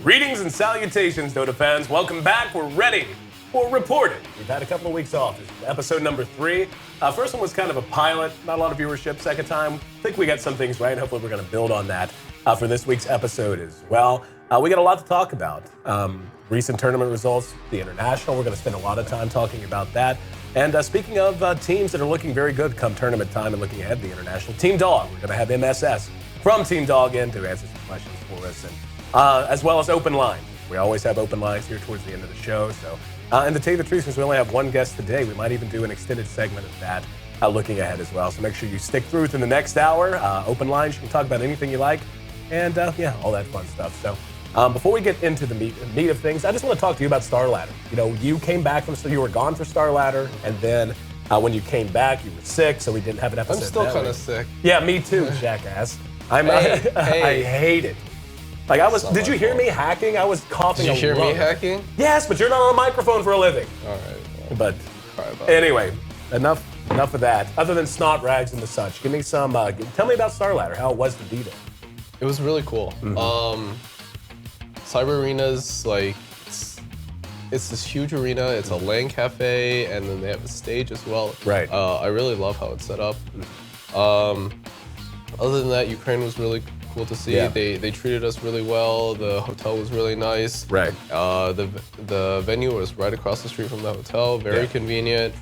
Greetings and salutations, Dota fans. Welcome back. We're ready for Reported. We've had a couple of weeks off. This is episode number 3. First one was kind of a pilot, not a lot of viewership. Second time, I think we got some things right. Hopefully we're going to build on that for this week's episode as well. We got a lot to talk about. Recent tournament results, the international. We're going to spend a lot of time talking about that. And speaking of teams that are looking very good come tournament time and looking ahead to the international, Team Dog. We're going to have MSS from Team Dog in to answer some questions for us, and as well as open line. We always have open lines here towards the end of the show. So, and to tell you the truth, since we only have one guest today, we might even do an extended segment of that looking ahead as well. So make sure you stick through to the next hour. Open lines, you can talk about anything you like, and yeah, all that fun stuff. So. Before we get into the meat of things, I just want to talk to you about Star Ladder. You know, you came back from, so you were gone for Star Ladder, and then when you came back, you were sick, so we didn't have an episode. I'm still kind of sick. Yeah, me too, jackass. I hate it. Like did you hear me hacking? I was coughing. Did you hear me hacking? Yes, but you're not on a microphone for a living. All right. But anyway, enough of that. Other tthan snot rags and the such, give me some. Tell me about Star Ladder. How it was to be there. It was really cool. Mm-hmm. Cyber Arena's like, it's this huge arena. It's a LAN cafe, and then they have a stage as well. Right. I really love how it's set up. Other than that, Ukraine was really cool to see. Yeah. They treated us really well. The hotel was really nice. Right. The venue was right across the street from the hotel. Very convenient.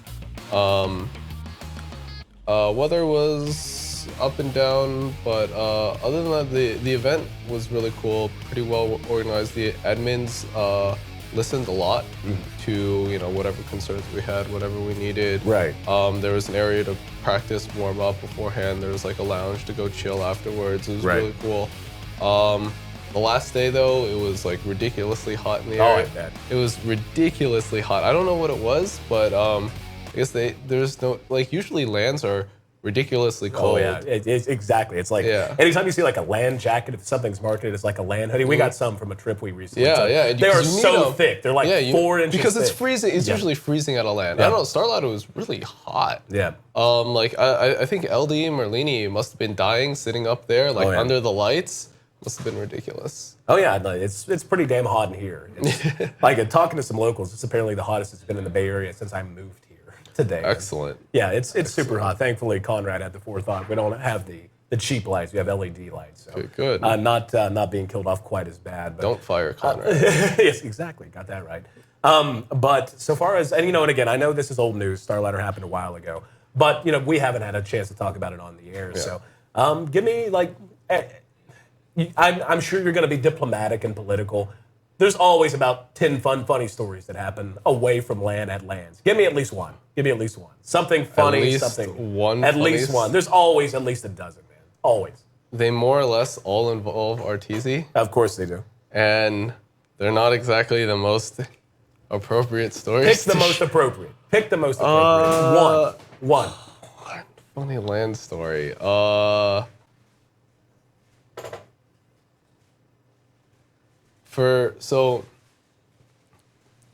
Weather was up and down, but other than that, the event was really cool, pretty well organized. The admins listened a lot to whatever concerns we had, whatever we needed. Right. There was an area to practice, warm up beforehand. There was like a lounge to go chill afterwards. It was really cool. The last day though, it was like ridiculously hot in the air. Oh, I bet. It was ridiculously hot. I don't know what it was, but I guess there's no, like, usually LANs are ridiculously cold. Oh yeah, exactly. It's like anytime you see like a LAN jacket, if something's marketed as like a LAN hoodie, we got some from a trip we recently took. Yeah. They are so thick. They're like 4 inches because it's thick. freezing. It's usually freezing at a LAN. I don't know. Star Ladder was really hot. Yeah. Like I think LD Merlini must have been dying sitting up there, like under the lights. Must have been ridiculous. Oh yeah, no, it's pretty damn hot in here. It's, like talking to some locals, it's apparently the hottest it's been in the Bay Area since I moved here today. Excellent. Yeah, it's super hot. Thankfully, Conrad had the forethought. We don't have the cheap lights. We have LED lights. So good. Not being killed off quite as bad. But, don't fire Conrad. Yes, exactly. Got that right. But so far as, and again, I know this is old news. Star Ladder happened a while ago. But, we haven't had a chance to talk about it on the air. Yeah. So give me, like, I'm sure you're going to be diplomatic and political. There's always about 10 funny stories that happen away from LAN at LANs. Give me at least one. Something funny, something. At least one. There's always at least a dozen, man. Always. They more or less all involve RTZ. Of course they do. And they're not exactly the most appropriate stories. Pick the most appropriate. One. Funny LAN story. I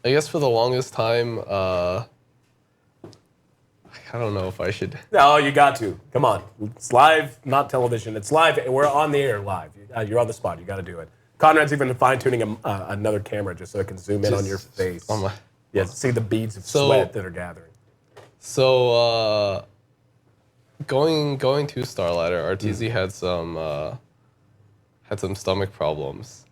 guess for the longest time, I don't know if I should. No, you got to. Come on. It's live, not television. It's live. We're on the air live. You're on the spot. You got to do it. Conrad's even fine-tuning another camera just so it can zoom in on your face. Yeah, see the beads of sweat that are gathering. So, going to Star Ladder, RTZ had some stomach problems.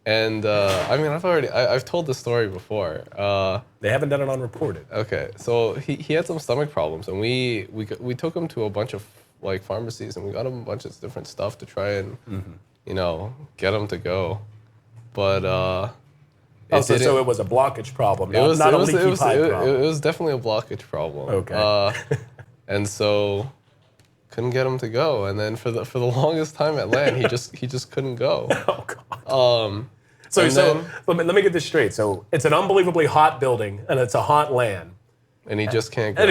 And I've told this story before. They haven't done it on Reported. Okay, so he had some stomach problems, and we took him to a bunch of like pharmacies, and we got him a bunch of different stuff to try and get him to go. But so it was a blockage problem, not a leaky pipe problem. It was definitely a blockage problem. Okay. And so couldn't get him to go, and then for the longest time at LAN, he just couldn't go. Oh God. So let me get this straight. So it's an unbelievably hot building, and it's a hot LAN, and he just can't go.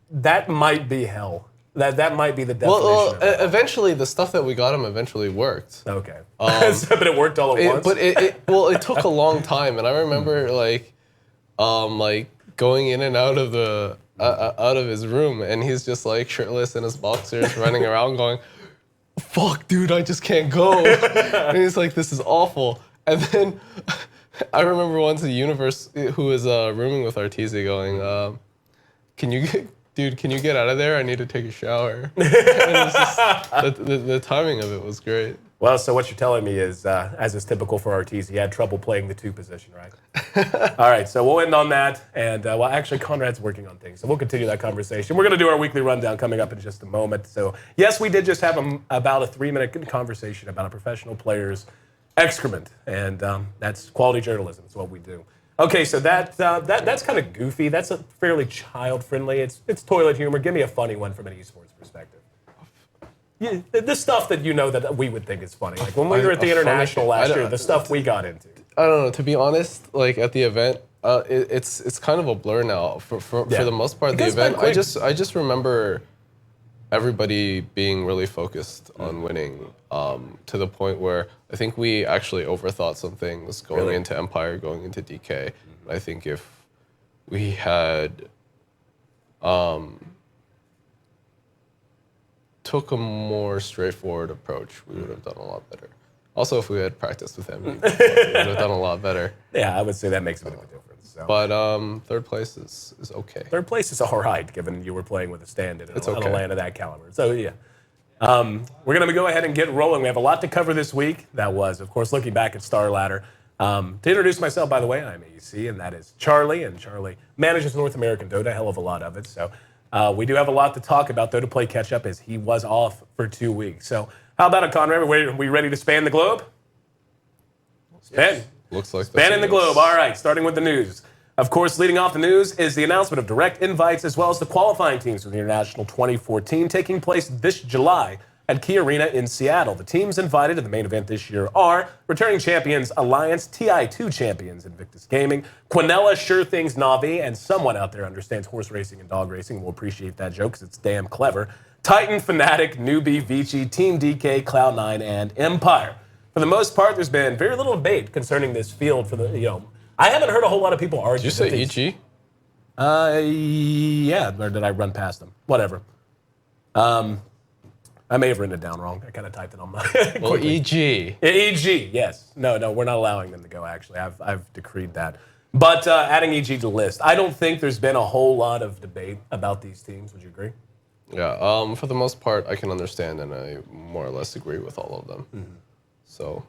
That might be hell. That might be the definition. Well, eventually the stuff that we got him eventually worked. Okay. But it worked all at once. But it took a long time, and I remember like going in and out of his room, and he's just like shirtless in his boxers, running around, going, fuck, dude, I just can't go. And he's like, this is awful. And then I remember once the Universe, who was rooming with Arteezy, going, can you get out of there? I need to take a shower. And it's just, the timing of it was great. Well, so what you're telling me is, as is typical for Arteezy, he had trouble playing the 2 position, right? All right, so we'll end on that. And, well, actually, Conrad's working on things, so we'll continue that conversation. We're going to do our weekly rundown coming up in just a moment. So, yes, we did just have about a 3-minute conversation about a professional player's excrement, and that's quality journalism. It's what we do. Okay, so that's kind of goofy. That's a fairly child-friendly. It's toilet humor. Give me a funny one from an esports perspective. Yeah, the stuff that that we would think is funny. Like when we were at the International last year, the stuff we got into. I don't know. To be honest, like at the event, it's kind of a blur now. For the most part, the event, I just remember everybody being really focused on winning, to the point where I think we actually overthought some things going into Empire, going into DK. I think if we had took a more straightforward approach, we would have done a lot better. Also, if we had practiced with him, we would have done a lot better. Yeah, I would say that makes a bit of a difference. So. But third place is okay. Third place is all right, given you were playing with a stand-in it's on okay. a land of that caliber. So, yeah. We're going to go ahead and get rolling. We have a lot to cover this week. That was, of course, looking back at Star Ladder. To introduce myself, by the way, I'm AC, and that is Charlie. And Charlie manages North American Dota, a hell of a lot of it. So we do have a lot to talk about Dota Play Catch-Up as he was off for 2 weeks. So how about it, Conrad? Are we ready to span the globe? Span. Looks like spanning the globe. All right, starting with the news. Of course, leading off the news is the announcement of direct invites as well as the qualifying teams for the International 2014 taking place this July at Key Arena in Seattle. The teams invited to the main event this year are returning champions Alliance, TI2 champions Invictus Gaming, Quinella, Sure Things, Na'Vi, and someone out there understands horse racing and dog racing will appreciate that joke because it's damn clever. Titan, Fnatic, Newbie, Vici, Team DK, Cloud9, and Empire. For the most part, there's been very little debate concerning this field for the, I haven't heard a whole lot of people argue. Did you say EG? Yeah, or did I run past them? Whatever. I may have written it down wrong. I kind of typed it on my Well, EG. Yeah, EG, yes. No, we're not allowing them to go, actually. I've decreed that. But adding EG to the list, I don't think there's been a whole lot of debate about these teams. Would you agree? Yeah, for the most part, I can understand, and I more or less agree with all of them. Mm-hmm. So,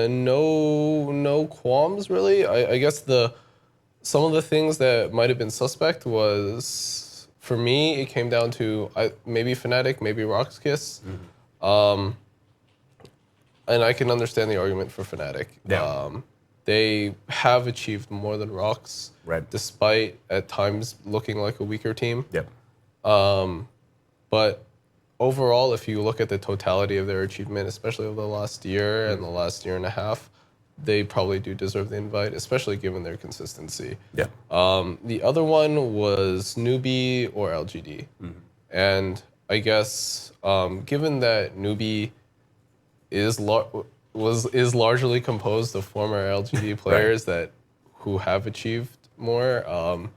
no qualms, really. I guess some of the things that might have been suspect was, for me, it came down to maybe Fnatic, maybe Roxkiss. Mm-hmm. And I can understand the argument for Fnatic. Yeah. They have achieved more than Rox, right, despite at times looking like a weaker team. Yep. But overall, if you look at the totality of their achievement, especially over the last year and the last year and a half, they probably do deserve the invite, especially given their consistency. Yeah. The other one was Newbie or LGD. Mm-hmm. And I guess given that Newbie is largely composed of former LGD players right, who have achieved more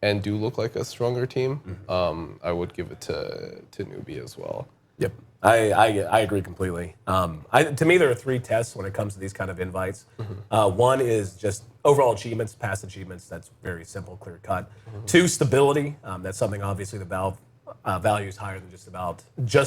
and do look like a stronger team, mm-hmm, I would give it to Newbie as well. Yep. I agree completely. To me, there are 3 tests when it comes to these kind of invites. Mm-hmm. One is just overall achievements, past achievements. That's very simple, clear cut. Mm-hmm. 2, stability. That's something obviously the Valve values higher than just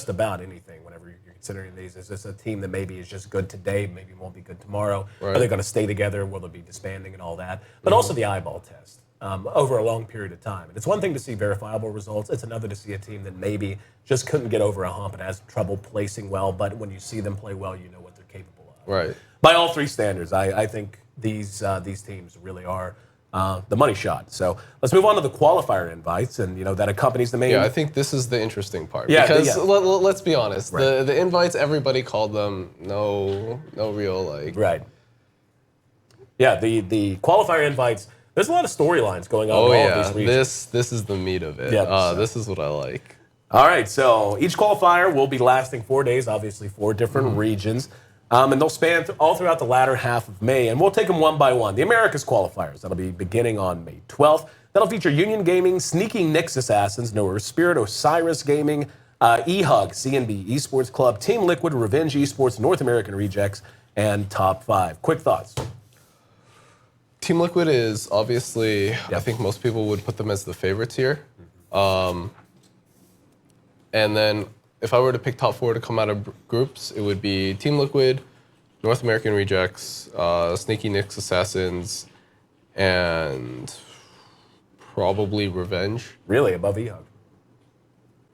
about anything. Whenever you're considering these, is this a team that maybe is just good today, maybe won't be good tomorrow? Right. Are they going to stay together? Will they be disbanding and all that? But mm-hmm, also the eyeball test. Over a long period of time. And it's one thing to see verifiable results. It's another to see a team that maybe just couldn't get over a hump and has trouble placing well, but when you see them play well, you know what they're capable of. Right. By all 3 standards, I think these teams really are the money shot. So let's move on to the qualifier invites, and that accompanies the main. Yeah, I think this is the interesting part. Yeah, because let's be honest, right, the invites, everybody called them no real like. Right. Yeah, the qualifier invites. There's a lot of storylines going on in all of these regions. This is the meat of it. Yep, this is what I like. All right, so each qualifier will be lasting 4 days, obviously 4 different regions, and they'll span all throughout the latter half of May, and we'll take them one by one. The Americas qualifiers, that'll be beginning on May 12th. That'll feature Union Gaming, Sneaky Nyx Assassins, Spirit Osiris Gaming, eHug, CNB, Esports Club, Team Liquid, Revenge Esports, North American Rejects, and Top 5. Quick thoughts. Team Liquid is obviously, I think most people would put them as the favorites here. And then if I were to pick top 4 to come out of groups, it would be Team Liquid, North American Rejects, Sneaky Nicks Assassins, and probably Revenge. Really, above eHug?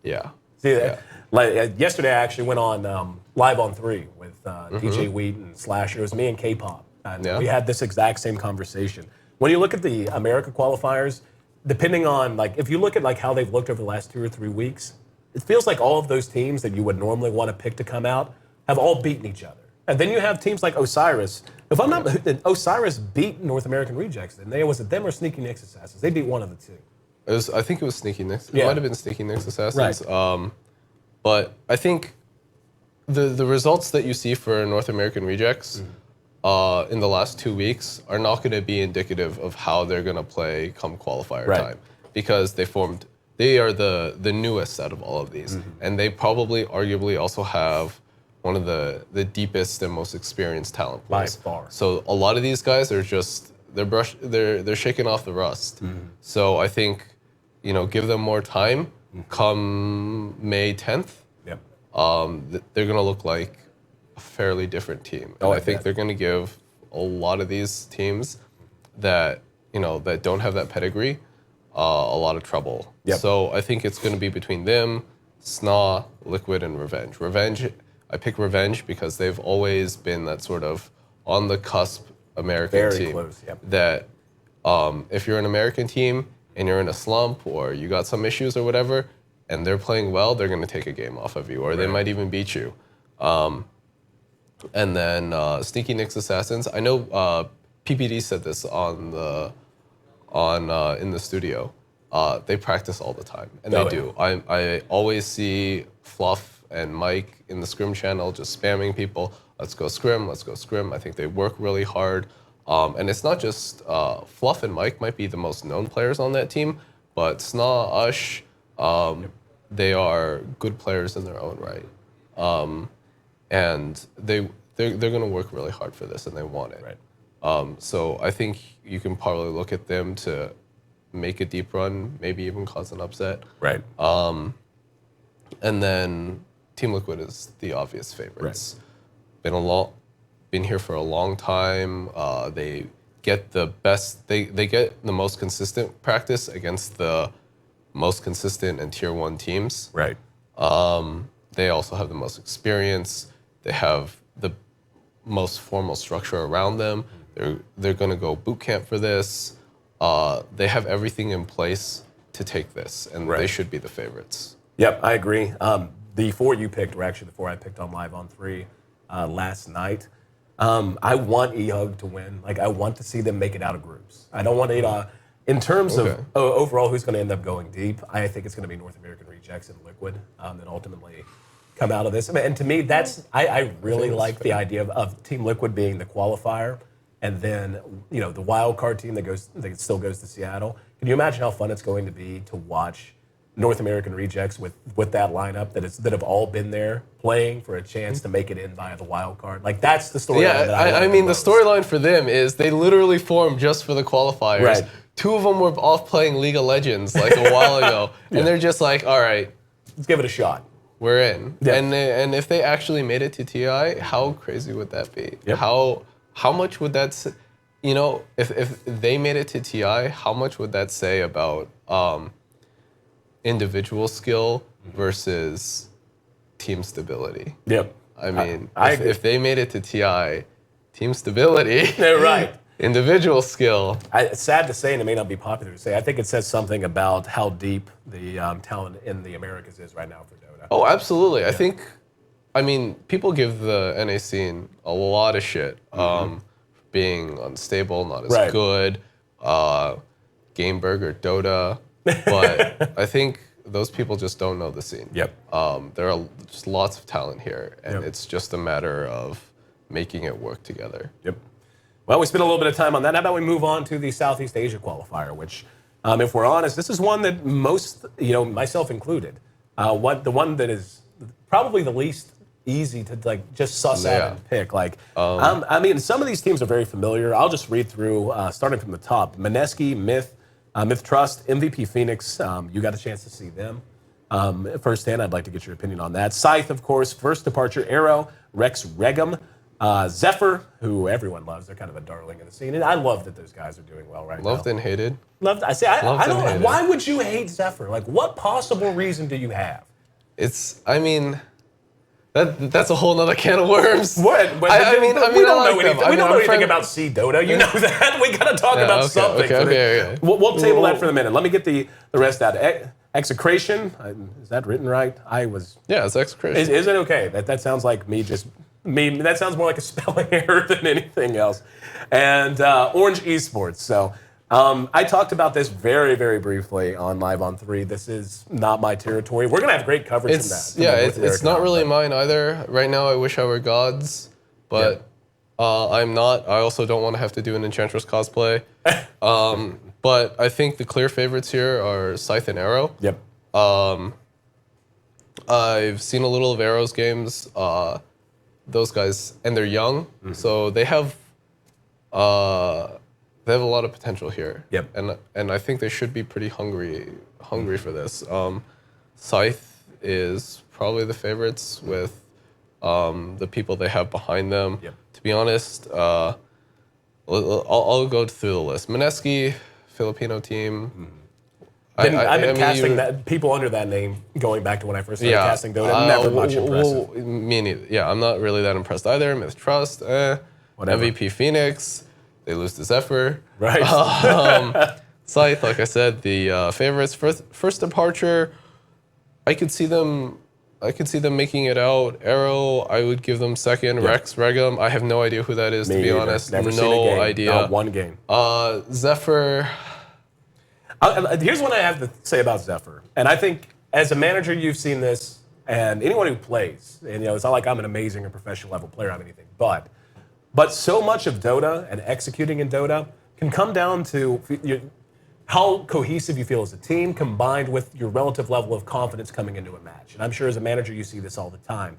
Yeah. See, Yeah. like yesterday I actually went on Live on 3 with DJ Wheat and Slasher. It was me and K-Pop. And we had this exact same conversation. When you look at the America qualifiers, depending on, like, if you look at like how they've looked over the last 2 or 3 weeks, it feels like all of those teams that you would normally want to pick to come out have all beaten each other. And then you have teams like Osiris. If I'm not, Osiris beat North American Rejects. And was it them or Sneaky Nicks Assassins? They beat one of the two. I think it was Sneaky Nicks. It Yeah. might have been Sneaky Nicks Assassins. Right. But I think the results that you see for North American Rejects in the last 2 weeks are not going to be indicative of how they're going to play come qualifier time, because they are the newest out of all of these, and they probably arguably also have one of the deepest and most experienced talent pools. By far. So a lot of these guys are just they're shaking off the rust. So I think, give them more time. Come May 10th, they're going to look like a fairly different team. And I think they're going to give a lot of these teams that that don't have that pedigree a lot of trouble. So I think it's going to be between them, SNA, Liquid, and Revenge. I pick Revenge because they've always been that sort of on the cusp American Very team. close, That if you're an American team and you're in a slump or you got some issues or whatever, and they're playing well, they're going to take a game off of you, or they might even beat you. And then Sneaky Nicks Assassins. I know PPD said this in the studio. They practice all the time, and they do. I always see Fluff and Mike in the Scrim channel just spamming people. Let's go Scrim, let's go Scrim. I think they work really hard. And it's not just Fluff and Mike might be the most known players on that team, but SNA, Ush, they are good players in their own right. And they're going to work really hard for this, and they want it. So I think you can probably look at them to make a deep run, maybe even cause an upset. And then Team Liquid is the obvious favorites. Been here for a long time. They get the best. They get the most consistent practice against the most consistent and tier 1 teams. They also have the most experience. They have the most formal structure around them. They're going to go boot camp for this. They have everything in place to take this, and they should be the favorites. Yep, I agree. The 4 you picked were actually the 4 I picked on Live on 3 last night. I want eHug to win. Like, I want to see them make it out of groups. I don't want to, in terms of overall who's going to end up going deep, I think it's going to be North American Rejects and Liquid that ultimately come out of this. And to me, I really like the idea of Team Liquid being the qualifier, and then the wild card team that still goes to Seattle. Can you imagine how fun it's going to be to watch North American Rejects with that lineup that have all been there playing for a chance to make it in via the wild card? Like, that's the story. I mean, the storyline for them is they literally formed just for the qualifiers. 2 of them were off playing League of Legends like a while ago, and they're just like, all right, let's give it a shot. We're in. And if they actually made it to TI, how crazy would that be? How much would that, if they made it to TI, how much would that say about individual skill versus team stability? I mean, if they made it to TI, team stability, individual skill. It's sad to say, and it may not be popular to say, I think it says something about how deep the talent in the Americas is right now for Dota. Oh, absolutely. I mean, people give the NA scene a lot of shit. Being unstable, not as good, Game Burger, Dota. But I think those people just don't know the scene. There are just lots of talent here, and it's just a matter of making it work together. Well, we spent a little bit of time on that. How about we move on to the Southeast Asia qualifier, which, if we're honest, this is one that most, myself included, the one that is probably the least easy to like just suss out and pick. Like, I mean, some of these teams are very familiar. I'll just read through, starting from the top. Mineski, Myth, Myth Trust, MVP Phoenix. You got a chance to see them firsthand. I'd like to get your opinion on that. Scythe, of course. First Departure, Arrow, Rex Regum, Zephyr, who everyone loves. They're kind of a darling in the scene, and I love that those guys are doing well right now. Loved and hated. Loved. I say, I don't. Why would you hate Zephyr? Like, what possible reason do you have? I mean, that's a whole nother can of worms. What? But I mean, we don't know anything. We don't know anything friend... about Sea Dota. You know that. We got to talk about something. Okay. We'll table that for the minute. Let me get the rest out. Execration. Is that written right? Yeah, it's execration. Is it okay? That sounds like me. That sounds more like a spelling error than anything else. And Orange Esports. So. I talked about this very, very briefly on Live on 3. This is not my territory. We're going to have great coverage from that. Yeah, it's not really mine either. Right now, I wish I were gods, but I'm not. I also don't want to have to do an Enchantress cosplay. But I think the clear favorites here are Scythe and Arrow. Yep. I've seen a little of Arrow's games. Those guys, and they're young, so they have a lot of potential here. Yep. And I think they should be pretty hungry for this. Scythe is probably the favorites with the people they have behind them. Yep. To be honest, I'll go through the list. Mineski, Filipino team. I've been casting people under that name going back to when I first started casting Dota. Never much impressive. Me neither. Yeah, I'm not really that impressed either. Myth Trust, MVP Phoenix. They lose to Zephyr. Right. Scythe, like I said, the favorites. First Departure, I could see them making it out. Arrow, I would give them second. Yep. Rex Regum, I have no idea who that is, to be honest. Never seen a game. Idea. Not one game. Zephyr. Here's what I have to say about Zephyr. And I think as a manager, you've seen this, and anyone who plays, and it's not like I'm an amazing or professional level player or anything, but so much of Dota and executing in Dota can come down to how cohesive you feel as a team combined with your relative level of confidence coming into a match. And I'm sure as a manager you see this all the time.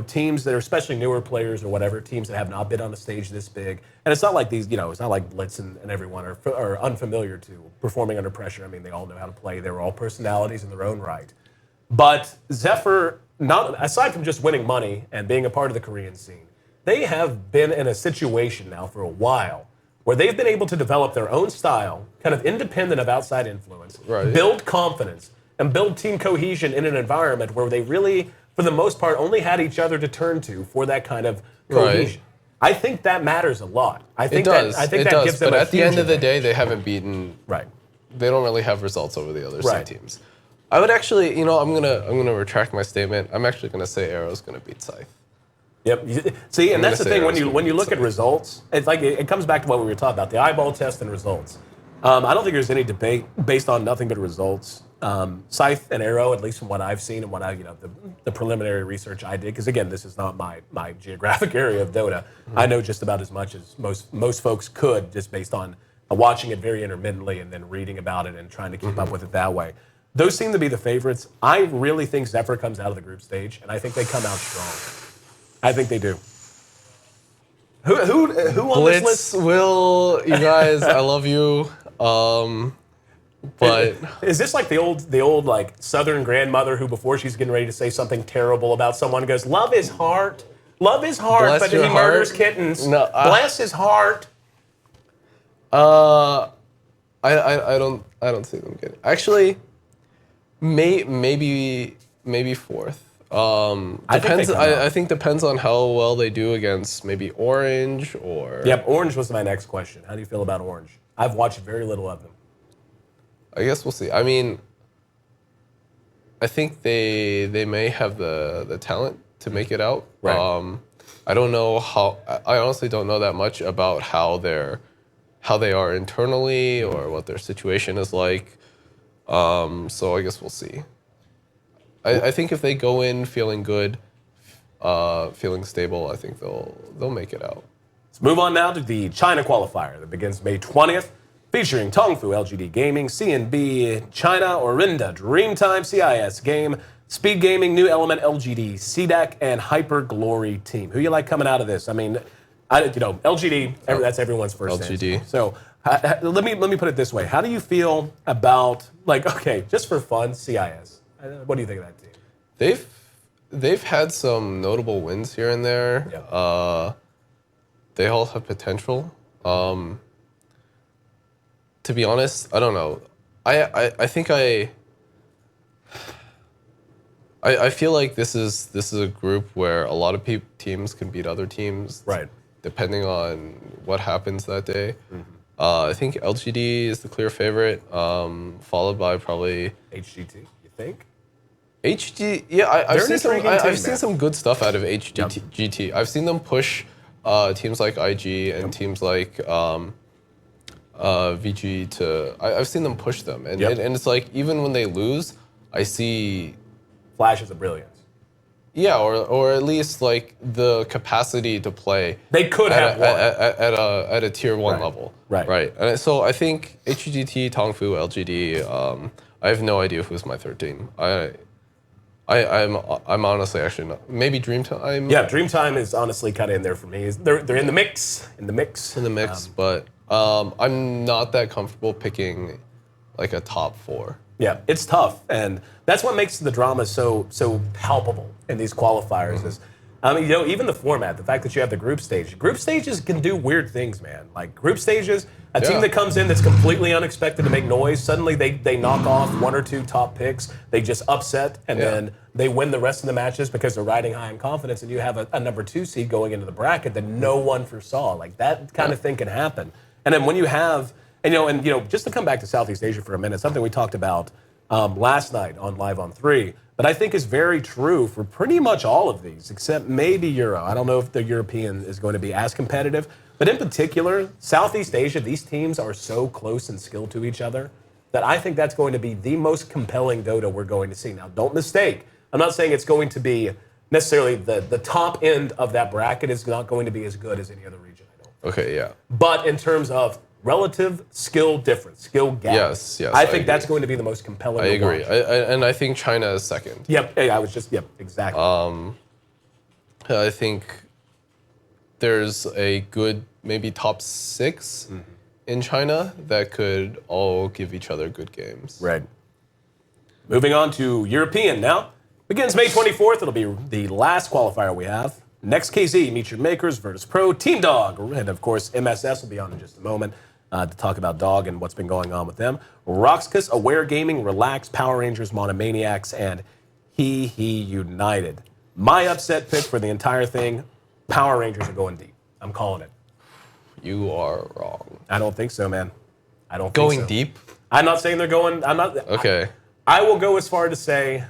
Teams that are especially newer players or whatever, teams that have not been on a stage this big. And it's not like these, it's not like Blitz and everyone are unfamiliar to performing under pressure. I mean, they all know how to play. They're all personalities in their own right. But Zephyr, aside from just winning money and being a part of the Korean scene, they have been in a situation now for a while where they've been able to develop their own style, kind of independent of outside influence, build confidence, and build team cohesion in an environment where they really, for the most part, only had each other to turn to for that kind of cohesion. Right. I think that matters a lot. I think that gives them but a at the end of the advantage. day, they haven't beaten. Right. They don't really have results over the other teams. I would actually, I'm gonna retract my statement. I'm actually gonna say Arrow's gonna beat Scythe. Yep. See, and that's the thing, when you look at results, it's like it comes back to what we were talking about, the eyeball test and results. I don't think there's any debate based on nothing but results. Scythe and Arrow, at least from what I've seen and what the preliminary research I did, because again, this is not my geographic area of Dota. I know just about as much as most folks could, just based on watching it very intermittently and then reading about it and trying to keep up with it that way. Those seem to be the favorites. I really think Zephyr comes out of the group stage, and I think they come out strong. I think they do. Who on Blitz, this list? Will, you guys, I love you. But is this like the old like Southern grandmother who, before she's getting ready to say something terrible about someone, goes, "Love his heart, bless but he murders kittens. No, bless his heart." I don't see them getting. Actually, maybe fourth. I think depends on how well they do against maybe Orange or. Yep, Orange was my next question. How do you feel about Orange? I've watched very little of them. I guess we'll see. I mean, I think they may have the talent to make it out. Right. I don't know how. I honestly don't know that much about how they are internally or what their situation is like. So I guess we'll see. I think if they go in feeling good, feeling stable, I think they'll make it out. Let's move on now to the China qualifier that begins May 20th. featuring Tongfu LGD Gaming, CNB China Orinda Dreamtime CIS Game, Speed Gaming, New Element LGD CDEC, and Hyper Glory Team. Who you like coming out of this? I mean, LGD, that's everyone's first LGD. answer. So let me put it this way. How do you feel about, just for fun, CIS? What do you think of that team? They've had some notable wins here and there. Yeah. They all have potential. To be honest, I don't know. I think I feel like this is a group where a lot of teams can beat other teams, right? Depending on what happens that day. I think LGD is the clear favorite, followed by probably HGT. You think? HG, yeah, I've seen some good stuff out of HGT. Yep. I've seen them push teams like IG and teams like VG to. I've seen them push them, and it's like even when they lose, I see flashes of brilliance. Yeah, or at least like the capacity to play. They could have won at a tier 1 level. Right. And so I think HGT, Tongfu, LGD. I have no idea who's my third team. I'm honestly actually not. Maybe Dreamtime. Yeah, Dreamtime is honestly kind of in there for me. They're in the mix. But I'm not that comfortable picking like a top 4. Yeah, it's tough, and that's what makes the drama so palpable in these qualifiers. Is, even the format, the fact that you have the group stage. Group stages can do weird things, man. Like group stages, a team that comes in that's completely unexpected to make noise, suddenly they knock off 1 or 2 top picks, they just upset, and then they win the rest of the matches because they're riding high in confidence, and you have a number 2 seed going into the bracket that no one foresaw. Like that kind of thing can happen. And then when you have, just to come back to Southeast Asia for a minute, something we talked about last night on Live on 3, but I think is very true for pretty much all of these, except maybe Euro. I don't know if the European is going to be as competitive, but in particular, Southeast Asia, these teams are so close in skill to each other that I think that's going to be the most compelling Dota we're going to see. Now, don't mistake, I'm not saying it's going to be necessarily the top end of that bracket is not going to be as good as any other region, I don't think. Okay, yeah. But in terms of relative skill difference, skill gap. Yes, I think that's going to be the most compelling. I agree, and I think China is second. Yep, exactly. I think there's a good maybe top 6 in China that could all give each other good games. Right. Moving on to European now. Begins May 24th. It'll be the last qualifier we have. Next KZ, Meet Your Makers, Virtus Pro, Team Dog, and of course MSS will be on in just a moment to talk about Dog and what's been going on with them. Roxkus, Aware Gaming, Relax, Power Rangers, Monomaniacs, and He United. My upset pick for the entire thing, Power Rangers are going deep. I'm calling it. You are wrong. I don't think so, man. I don't going think so. Deep? I'm not saying they're going. I'm not. Okay. I will go as far to say.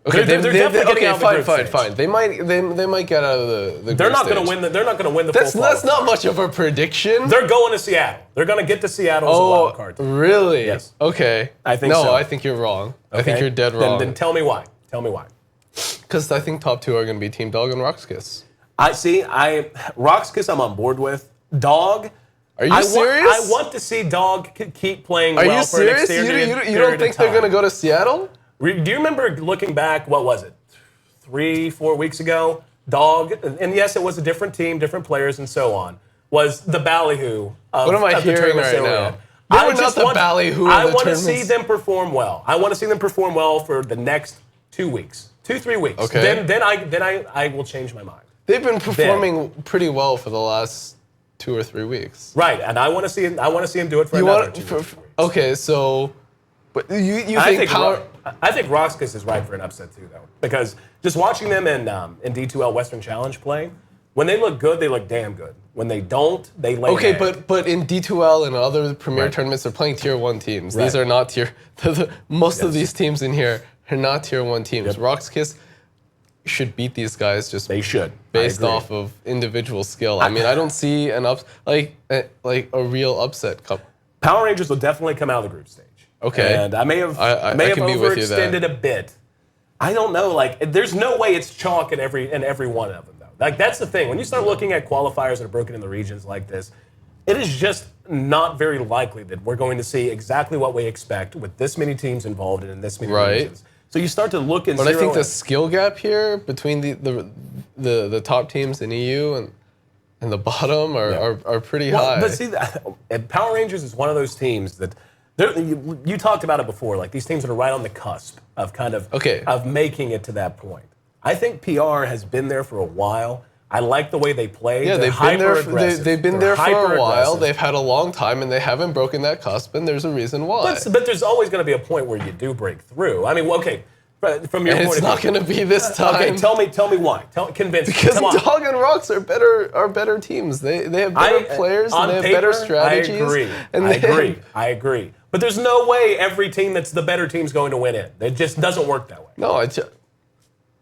Okay, they're definitely getting out of the group fine. They might get out of the They're group not going stage. to win. They're not going to win the That's full. That's not much of a prediction. They're going to Seattle. They're going to get to Seattle as a wild card. Really? Yes. Okay. I think so. No, I think you're wrong. Okay. I think you're dead wrong. Then tell me why. Tell me why. Because I think top 2 are going to be Team Dog and Roxkus. Roxkus I'm on board with. Dog. Are you serious? I want to see Dog keep playing well. Are you serious? For an extended You don't think they're going to go to Seattle? Do you remember looking back, what was it, 3-4 weeks ago? Dog, and yes, it was a different team, different players, and so on, was the ballyhoo of What am I of the hearing tournament right area. now? They were not the ballyhoo I of the want to see tournaments. them perform well. I want to see them perform well for the next 2 weeks, 2-3 weeks. Okay. Then I will change my mind. They've been performing pretty well for the last 2 or 3 weeks. Right, and I want to see him do it for another 2 or 3 weeks. Okay, so, but you think Power? I think Roxkus is right for an upset too, though, because just watching them in D2L Western Challenge play, when they look good, they look damn good. When they don't, they lay. Okay, an egg. but in D2L and other premier tournaments, they're playing tier 1 teams. Right. These are not tier. Most of these teams in here are not tier 1 teams. Yep. Roxkus should beat these guys just They should. based off of individual skill. I mean, I don't see an like a real upset. Power Rangers will definitely come out of the group stage. Okay. And I may have I can be with you there. overextended a bit. I don't know. Like, there's no way it's chalk in every one of them, though. Like, that's the thing. When you start looking at qualifiers that are broken in the regions like this, it is just not very likely that we're going to see exactly what we expect with this many teams involved and in this many regions. So you start to look and But I think the skill gap here between the top teams in EU and the bottom are pretty high. But see, Power Rangers is one of those teams that you talked about it before. Like these teams that are right on the cusp of of making it to that point. I think PR has been there for a while. I like the way they play. Yeah, they've been there for a while. They've had a long time, and they haven't broken that cusp, and there's a reason why. But there's always going to be a point where you do break through. I mean, okay, from your point of view. It's not going to be this time. Okay, tell me why. Convince me. Because Dog and Rocks are better teams. They have better players, and they have better strategies. I agree. But there's no way every team that's the better team is going to win it. It just doesn't work that way. No,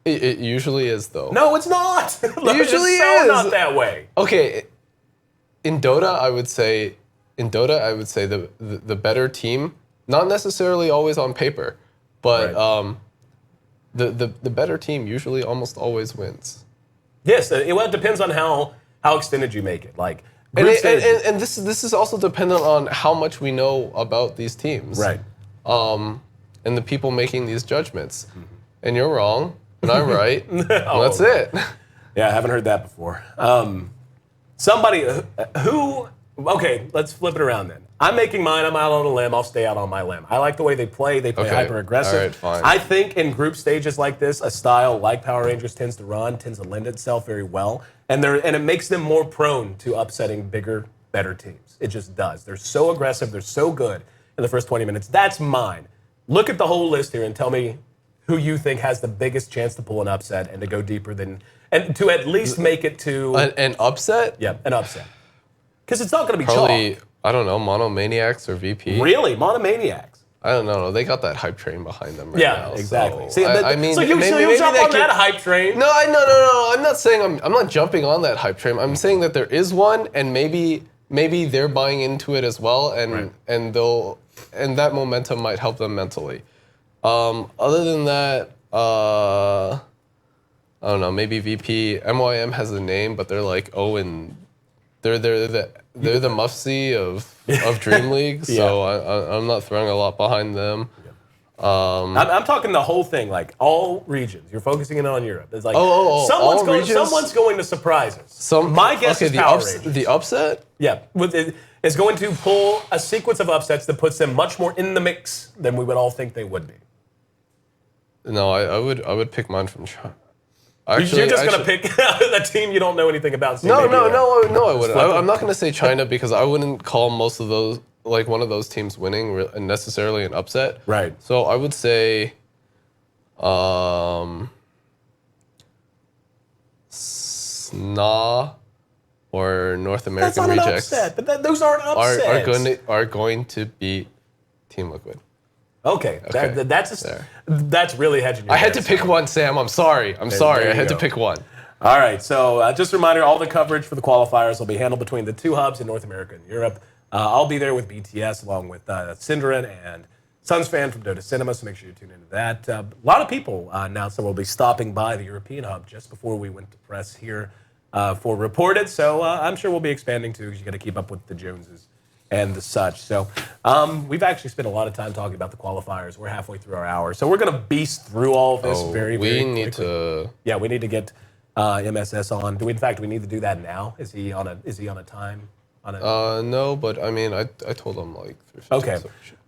it usually is, though. No, it's not. It usually is not that way. Okay, in Dota, I would say the better team, not necessarily always on paper, but the better team usually almost always wins. Yes, it depends on how extended you make it. Like, and this is also dependent on how much we know about these teams, right? And the people making these judgments. Mm-hmm. And you're wrong. And I'm right. That's it. Yeah, I haven't heard that before. Somebody who, okay, let's flip it around then. I'm making mine. I'm out on a limb. I'll stay out on my limb. I like the way they play. They play hyper aggressive. All right, fine. I think in group stages like this, a style like Power Rangers tends to lend itself very well. And it makes them more prone to upsetting bigger, better teams. It just does. They're so aggressive. They're so good in the first 20 minutes. That's mine. Look at the whole list here and tell me who you think has the biggest chance to pull an upset and to go deeper and to at least make it to... An upset? Yeah, an upset. Because it's not going to be probably, chalk. I don't know, Monomaniacs or VP. Really? Monomaniacs? I don't know. They got that hype train behind them right now. Yeah, exactly. So, See, so you jump on that hype train? No. I'm not saying I'm not jumping on that hype train. I'm saying that there is one, and maybe they're buying into it as well, and that momentum might help them mentally. Other than that, I don't know. Maybe VP MYM has a name, but they're like they're the Mufsy of Dream League. So I'm not throwing a lot behind them. I'm talking the whole thing, like all regions. You're focusing in on Europe. It's like someone's going to surprise us. My guess is Power Rangers. The upset? Yeah, is going to pull a sequence of upsets that puts them much more in the mix than we would all think they would be. No, I would pick mine from China. You're just going to pick a team you don't know anything about. So no, I wouldn't. I'm not going to say China because I wouldn't call most of those, like one of those teams winning necessarily an upset. Right. So I would say SNA or North American Rejects. That's not an upset, but those aren't upsets. Are going to beat Team Liquid. Okay. That's really hedging your I had to pick one, Sam. I'm sorry. I had to pick one. All right. So just a reminder, all the coverage for the qualifiers will be handled between the two hubs in North America and Europe. I'll be there with BTS along with Synderen and Sunsfan from Dota Cinema, so make sure you tune into that. A lot of people announced that we'll be stopping by the European hub just before we went to press here for Reported. So I'm sure we'll be expanding too because you got to keep up with the Joneses and the such. So we've actually spent a lot of time talking about the qualifiers. We're halfway through our hour. So we're going to beast through all of this very quickly. Yeah, we need to get MSS on. Do we need to do that now? Is he on a time? No, but I mean, I told him like 3:15. Okay.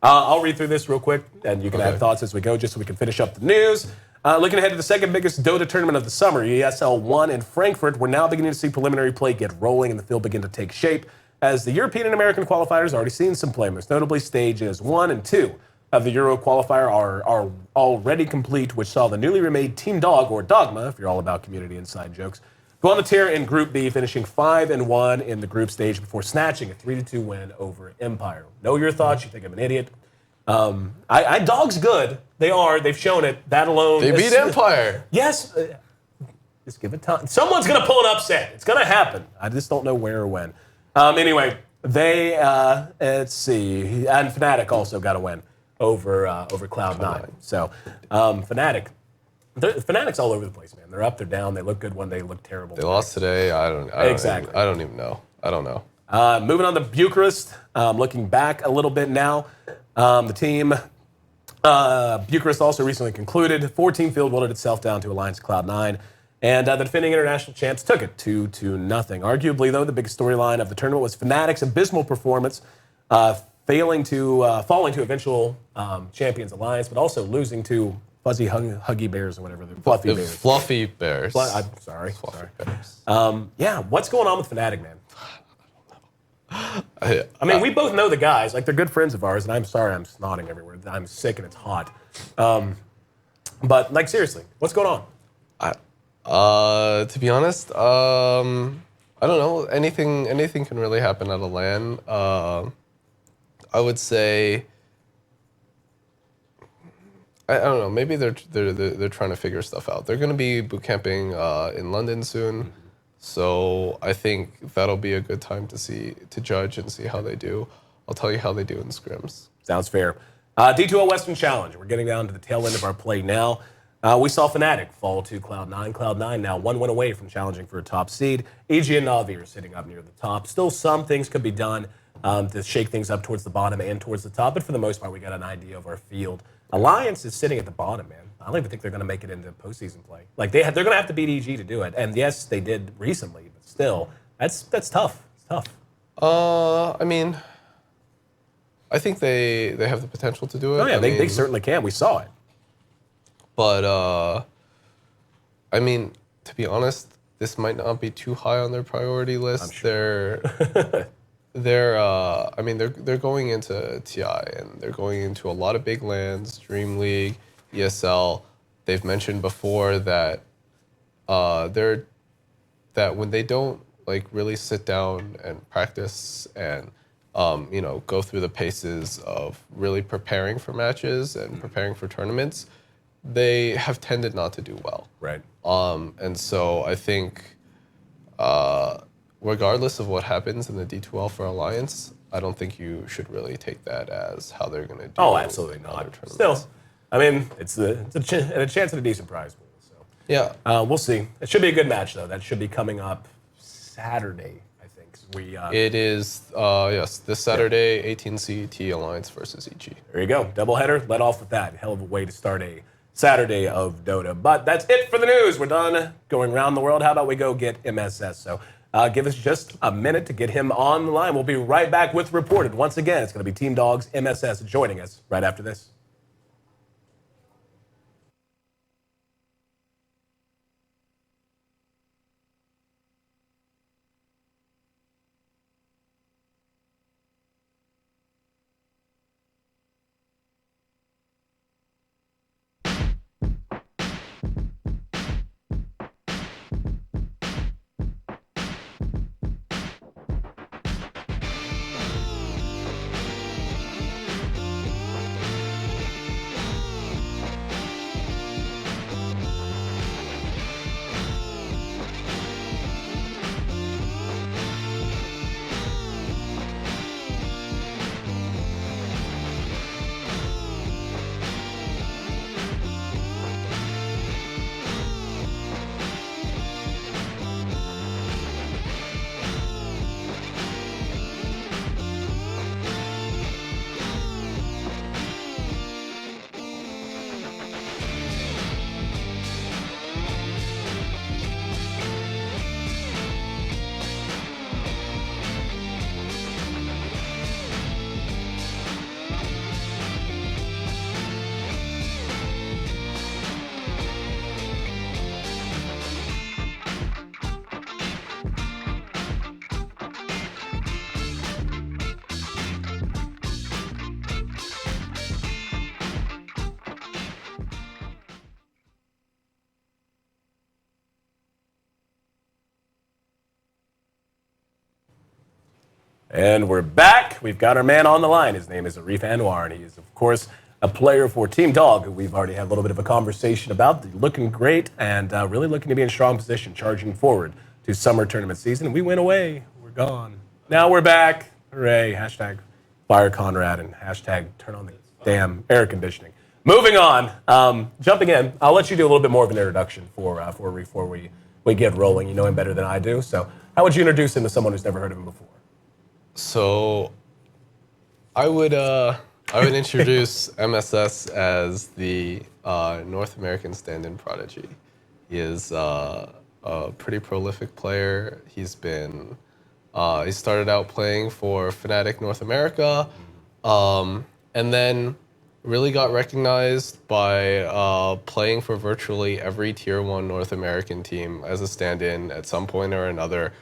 I'll read through this real quick, and you can add thoughts as we go, just so we can finish up the news. Looking ahead to the second biggest Dota tournament of the summer, ESL 1 in Frankfurt, we're now beginning to see preliminary play get rolling and the field begin to take shape, as the European and American qualifiers are already seeing some play. Most notably, stages 1 and 2 of the Euro qualifier are already complete, which saw the newly remade Team Dog, or Dogma, if you're all about community inside jokes, go on the tear in Group B, finishing 5-1 in the group stage before snatching a 3-2 win over Empire. Know your thoughts. You think I'm an idiot. Dog's good. They are. They've shown it. That alone. They beat Empire. Yes. Just give it time. Someone's going to pull an upset. It's going to happen. I just don't know where or when. Anyway, they, let's see. And Fnatic also got a win over Cloud9. So, Fnatic's all over the place, man. They're up, they're down. They look good when they look terrible. They lost today. I don't even know. I don't know. Moving on to Bucharest, looking back a little bit now, the team, Bucharest also recently concluded. 14 field whittled itself down to Alliance Cloud9, and the defending international champs took it 2-0. Arguably, though, the biggest storyline of the tournament was Fnatic's abysmal performance, falling to eventual champions Alliance, but also losing to fuzzy huggy bears or whatever, the fluffy bears. Fluffy bears. I'm sorry. Fluffy bears. What's going on with Fnatic, man? I mean, we both know the guys. Like, they're good friends of ours, and I'm sorry I'm snotting everywhere. I'm sick and it's hot. But, like, seriously, what's going on? To be honest, I don't know. Anything can really happen at a LAN. I would say, I don't know. Maybe they're trying to figure stuff out. They're going to be boot camping in London soon. So I think that'll be a good time to judge and see how they do. I'll tell you how they do in scrims. Sounds fair. D2L Western Challenge. We're getting down to the tail end of our play now. We saw Fnatic fall to Cloud9. Cloud9 now 1 win away from challenging for a top seed. EG and Na'Vi are sitting up near the top. Still, some things could be done to shake things up towards the bottom and towards the top. But for the most part, we got an idea of our field. Alliance is sitting at the bottom, man. I don't even think they're going to make it into postseason play. Like, they're going to have to beat EG to do it. And yes, they did recently, but still, that's tough. It's tough. I mean, I think they have the potential to do it. Oh yeah, they certainly can. We saw it. But I mean, to be honest, this might not be too high on their priority list. I'm sure. They're going into TI and they're going into a lot of big lands, Dream League, ESL. They've mentioned before that that when they don't like really sit down and practice and go through the paces of really preparing for matches and preparing for tournaments, they have tended not to do well. Right. And so I think regardless of what happens in the D2L for Alliance, I don't think you should really take that as how they're going to do. Oh, absolutely not. Still, I mean, it's a chance at a decent prize pool. So yeah, we'll see. It should be a good match, though. That should be coming up Saturday, I think. It is, yes, this Saturday, 18 CET Alliance versus EG. There you go. Doubleheader. Let off with that. Hell of a way to start a Saturday of Dota. But that's it for the news. We're done going around the world. How about we go get MSS? So give us just a minute to get him on the line. We'll be right back with Reported. Once again, it's going to be Team Dogs MSS joining us right after this. And we're back. We've got our man on the line. His name is Arif Anwar, and he is, of course, a player for Team Dog, who we've already had a little bit of a conversation about. Looking great and really looking to be in strong position, charging forward to summer tournament season. We went away. We're gone. Now we're back. Hooray. Hashtag fire Conrad and hashtag turn on the damn air conditioning. Moving on. Jumping in, I'll let you do a little bit more of an introduction for Arif before we get rolling. You know him better than I do. So how would you introduce him to someone who's never heard of him before? So I would introduce MSS as the North American stand-in prodigy. He is a pretty prolific player. He started out playing for Fnatic North America, and then really got recognized by playing for virtually every Tier 1 North American team as a stand-in at some point or another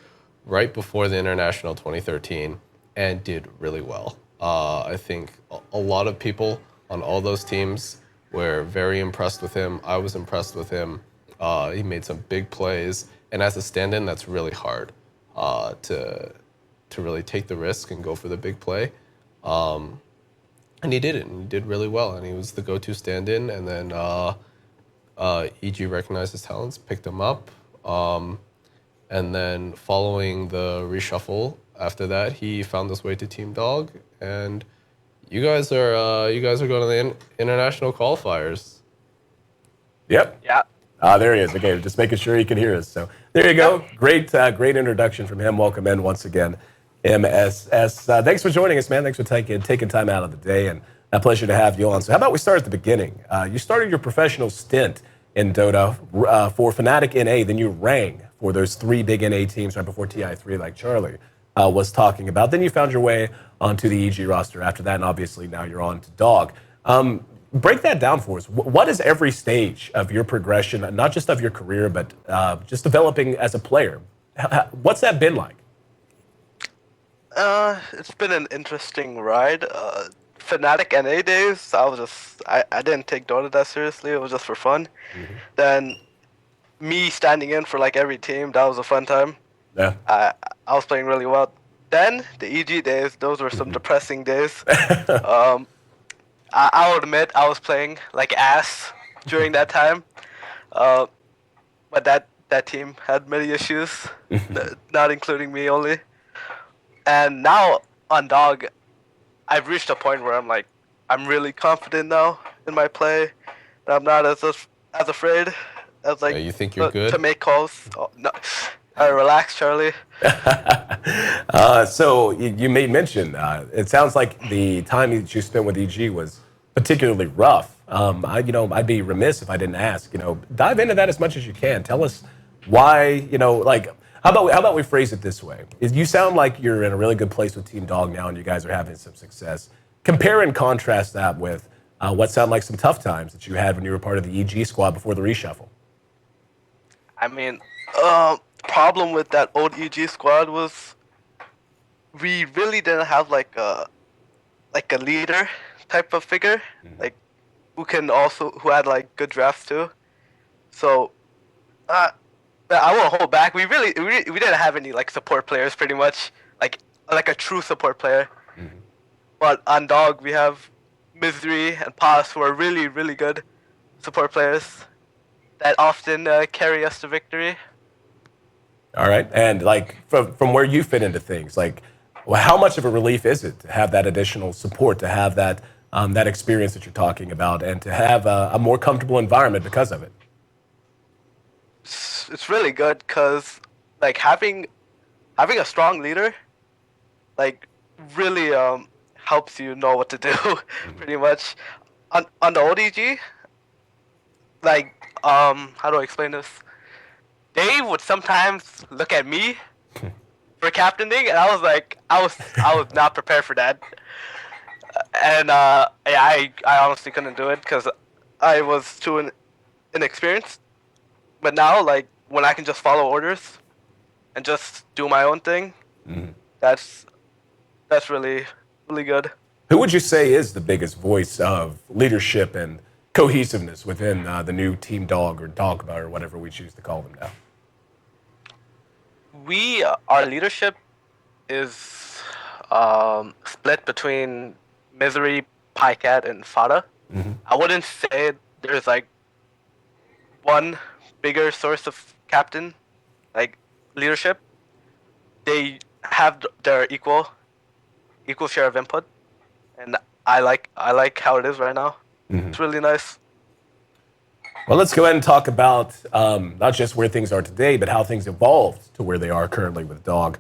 right before the International 2013, and did really well. I think a lot of people on all those teams were very impressed with him. I was impressed with him. He made some big plays, and as a stand-in, that's really hard to really take the risk and go for the big play. And he did it, and he did really well, and he was the go-to stand-in, and then EG recognized his talents, picked him up, and then following the reshuffle after that, he found his way to Team Dog, and you guys are going to the international qualifiers. Yep. Yeah. There he is. Okay, just making sure he can hear us. So there you go. Great introduction from him. Welcome in once again, MSS. Thanks for joining us, man. Thanks for taking time out of the day, and a pleasure to have you on. So how about we start at the beginning? You started your professional stint in Dota for Fnatic NA, then you rang for those 3 big NA teams right before TI3, like Charlie was talking about. Then you found your way onto the EG roster after that, and obviously now you're on to Dog. Break that down for us. What is every stage of your progression, not just of your career, but just developing as a player? What's that been like? It's been an interesting ride. Fnatic NA days, I didn't take Dota that seriously. It was just for fun. Mm-hmm. Then me standing in for like every team, that was a fun time. Yeah. I was playing really well. Then the EG days, those were some depressing days. I'll admit I was playing like ass during that time, but that team had many issues, not including me only. And now on Dog, I've reached a point where I'm really confident now in my play. And I'm not as afraid as you think you're good to make calls. Oh, no. Relax, Charlie. So you made mention. It sounds like the time that you spent with EG was particularly rough. I'd be remiss if I didn't ask. Dive into that as much as you can. Tell us why. How about we phrase it this way? You sound like you're in a really good place with Team Dog now, and you guys are having some success. Compare and contrast that with what sound like some tough times that you had when you were part of the EG squad before the reshuffle. I mean, problem with that old EG squad was we really didn't have like a leader type of figure, like who had like good drafts too. So, but I won't hold back. We didn't have any like support players, pretty much like a true support player. Mm-hmm. But on Dog we have Misery and Paz, who are really really good support players that often carry us to victory. All right, and like from where you fit into things, like, how much of a relief is it to have that additional support, to have that experience that you're talking about, and to have a more comfortable environment because of it? It's really good because like having a strong leader, like really helps you know what to do, pretty much. On the ODG, like how do I explain this? They would sometimes look at me for captaining, and I was not prepared for that, and I honestly couldn't do it because I was too inexperienced. But now, like when I can just follow orders and just do my own thing, that's really really good. Who would you say is the biggest voice of leadership and cohesiveness within the new Team Dog or Dogma or whatever we choose to call them now? Our leadership is split between Misery, Pycat, and Fada. Mm-hmm. I wouldn't say there's like one bigger source of captain, like leadership. They have their equal share of input, and I like how it is right now. Mm-hmm. It's really nice. Well, let's go ahead and talk about not just where things are today, but how things evolved to where they are currently with Dog.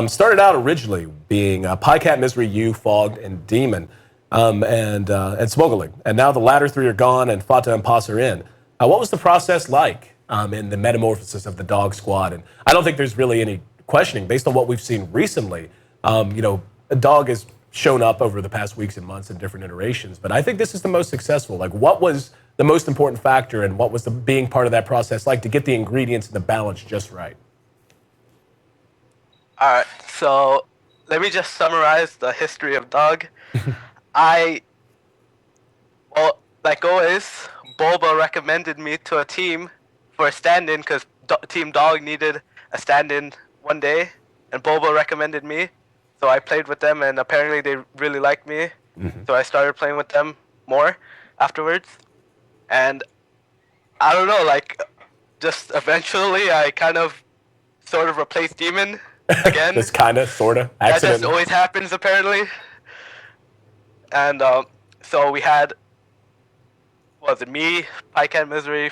Started out originally being Pycat, Misery, You, Fogged, and Demon, and Smoggling. And now the latter three are gone, and Fata and Pos are in. What was the process like in the metamorphosis of the Dog Squad? And I don't think there's really any questioning based on what we've seen recently. A Dog has shown up over the past weeks and months in different iterations, but I think this is the most successful. Like, what was the most important factor, and what was the being part of that process like to get the ingredients and the balance just right? All right, so let me just summarize the history of Dog. Like always, Boba recommended me to a team for a stand-in because Team Dog needed a stand-in one day, and Boba recommended me. So I played with them, and apparently they really liked me. So I started playing with them more afterwards. And I don't know, like, just eventually I kind of sort of replaced Demon again. This kind of, sort of, accident. That just always happens, apparently. And so we had, what was it, me, Pycat, Misery,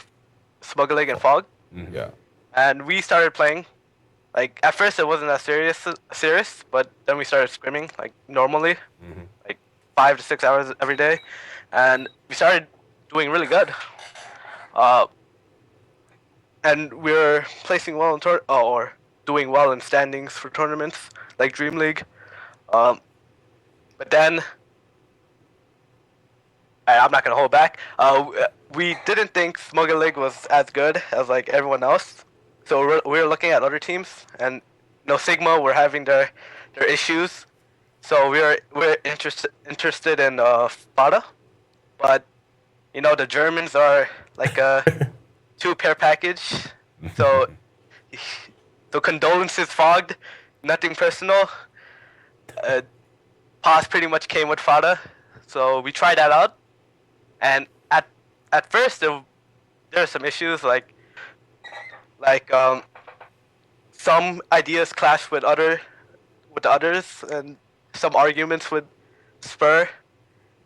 Smuggling, and Fog. Yeah. And we started playing. Like, at first it wasn't that serious, but then we started scrimming, like, normally. Like, 5 to 6 hours every day. And we started doing really good. And we were placing well in or doing well in standings for tournaments, like Dream League. But then, I'm not going to hold back. We didn't think Smuggle League was as good as, like, everyone else. So we were looking at other teams, and Sigma were having their issues. So we're interested in Fada, but the Germans are like a 2-pair package. So condolences, Fogged, nothing personal. Pos pretty much came with Fada, so we tried that out, and at first there were some issues like some ideas clashed with the others, and some arguments with Spur,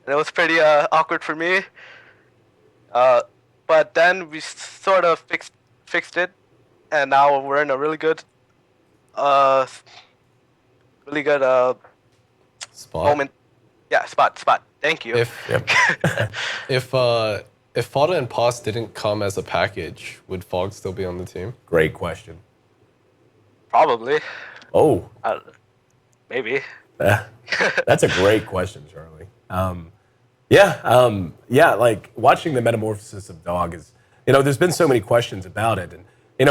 and it was pretty awkward for me. But then we sort of fixed it, and now we're in a really good Spot. moment. Yeah, spot. Thank you. If Fada and Pos didn't come as a package, would Fog still be on the team? Great question. Probably. Oh. Maybe. That's a great question, Charlie. Like watching the metamorphosis of Dog is, there's been so many questions about it. And,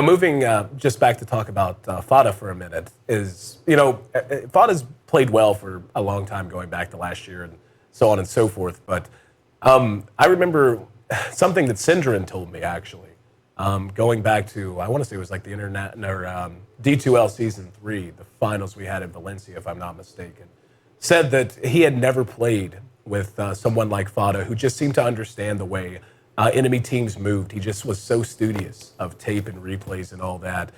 moving just back to talk about Fada for a minute is, Fada's played well for a long time going back to last year and so on and so forth. But I remember something that Syndrin told me, actually, going back to, I want to say it was like the D2L Season 3, the finals we had in Valencia, if I'm not mistaken, said that he had never played with someone like Fada who just seemed to understand the way enemy teams moved. He just was so studious of tape and replays and all that,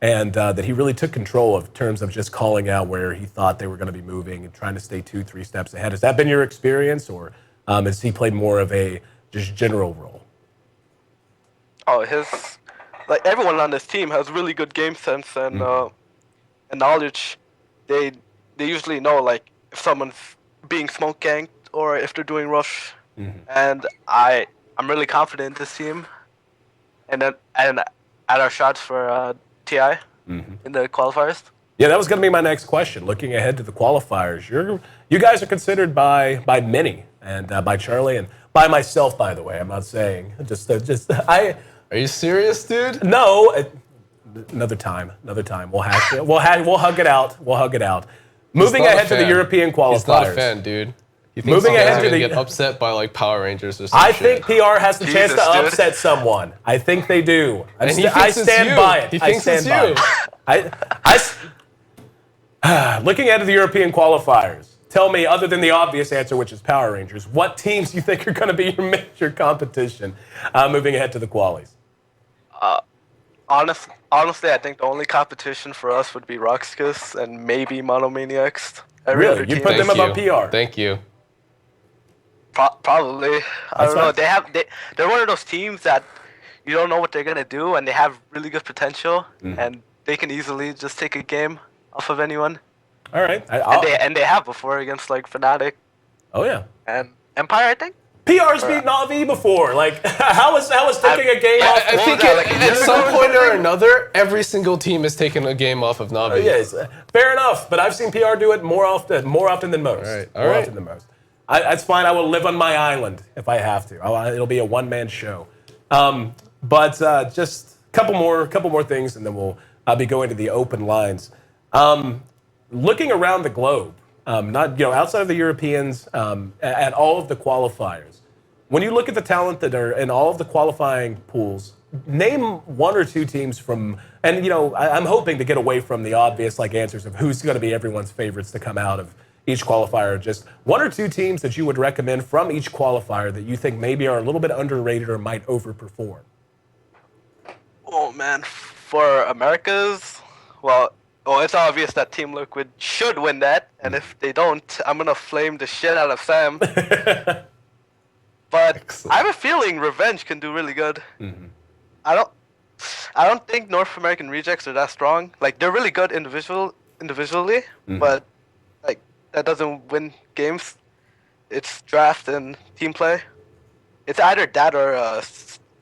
and that he really took control of terms of just calling out where he thought they were going to be moving and trying to stay 2-3 steps ahead. Has that been your experience, or has he played more of a just general role? Oh, everyone on this team has really good game sense and knowledge. They usually know, like, if someone's being smoke ganked or if they're doing rush. And I'm really confident in this team. And at our shots for TI in the qualifiers. Yeah, that was going to be my next question. Looking ahead to the qualifiers, you guys are considered by many, and by Charlie, and by myself, by the way. I'm not saying Are you serious, dude? No. Another time. We'll hash it. We'll hug it out. Moving ahead to the European qualifiers. He's not a fan, dude. He thinks Moving ahead to get upset by like Power Rangers or something. I think PR has the chance to upset someone. I think they do. I stand by it. He thinks it's you. Looking ahead to the European qualifiers, tell me, other than the obvious answer, which is Power Rangers, what teams you think are going to be your major competition moving ahead to the qualies? Honestly, I think the only competition for us would be Roxkus and maybe Monomaniacs. Really? You put them above PR? Thank you. Probably. I don't know. They're one of those teams that you don't know what they're gonna do, and they have really good potential, and they can easily just take a game off of anyone. All right. And they have before against like Fnatic Oh yeah. and Empire, I think. PR's beat Na'Vi before. Like, how is taking a game off? I think at some point or another, every single team has taken a game off of Na'Vi. Yes, fair enough. But I've seen PR do it more often than most. All More right. often than most. That's fine. I will live on my island if I have to. It'll be a one-man show. But just a couple more things, and then I'll be going to the open lines. Looking around the globe, not outside of the Europeans, at all of the qualifiers. When you look at the talent that are in all of the qualifying pools, name one or two teams from, and I'm hoping to get away from the obvious answers of who's going to be everyone's favorites to come out of each qualifier. Just one or two teams that you would recommend from each qualifier that you think maybe are a little bit underrated or might overperform. Oh man, for Americas, it's obvious that Team Liquid should win that, and if they don't, I'm gonna flame the shit out of Sam. But Excellent. I have a feeling Revenge can do really good. Mm-hmm. I don't think North American Rejects are that strong. Like they're really good individually, Mm-hmm. but like that doesn't win games. It's draft and team play. It's either that or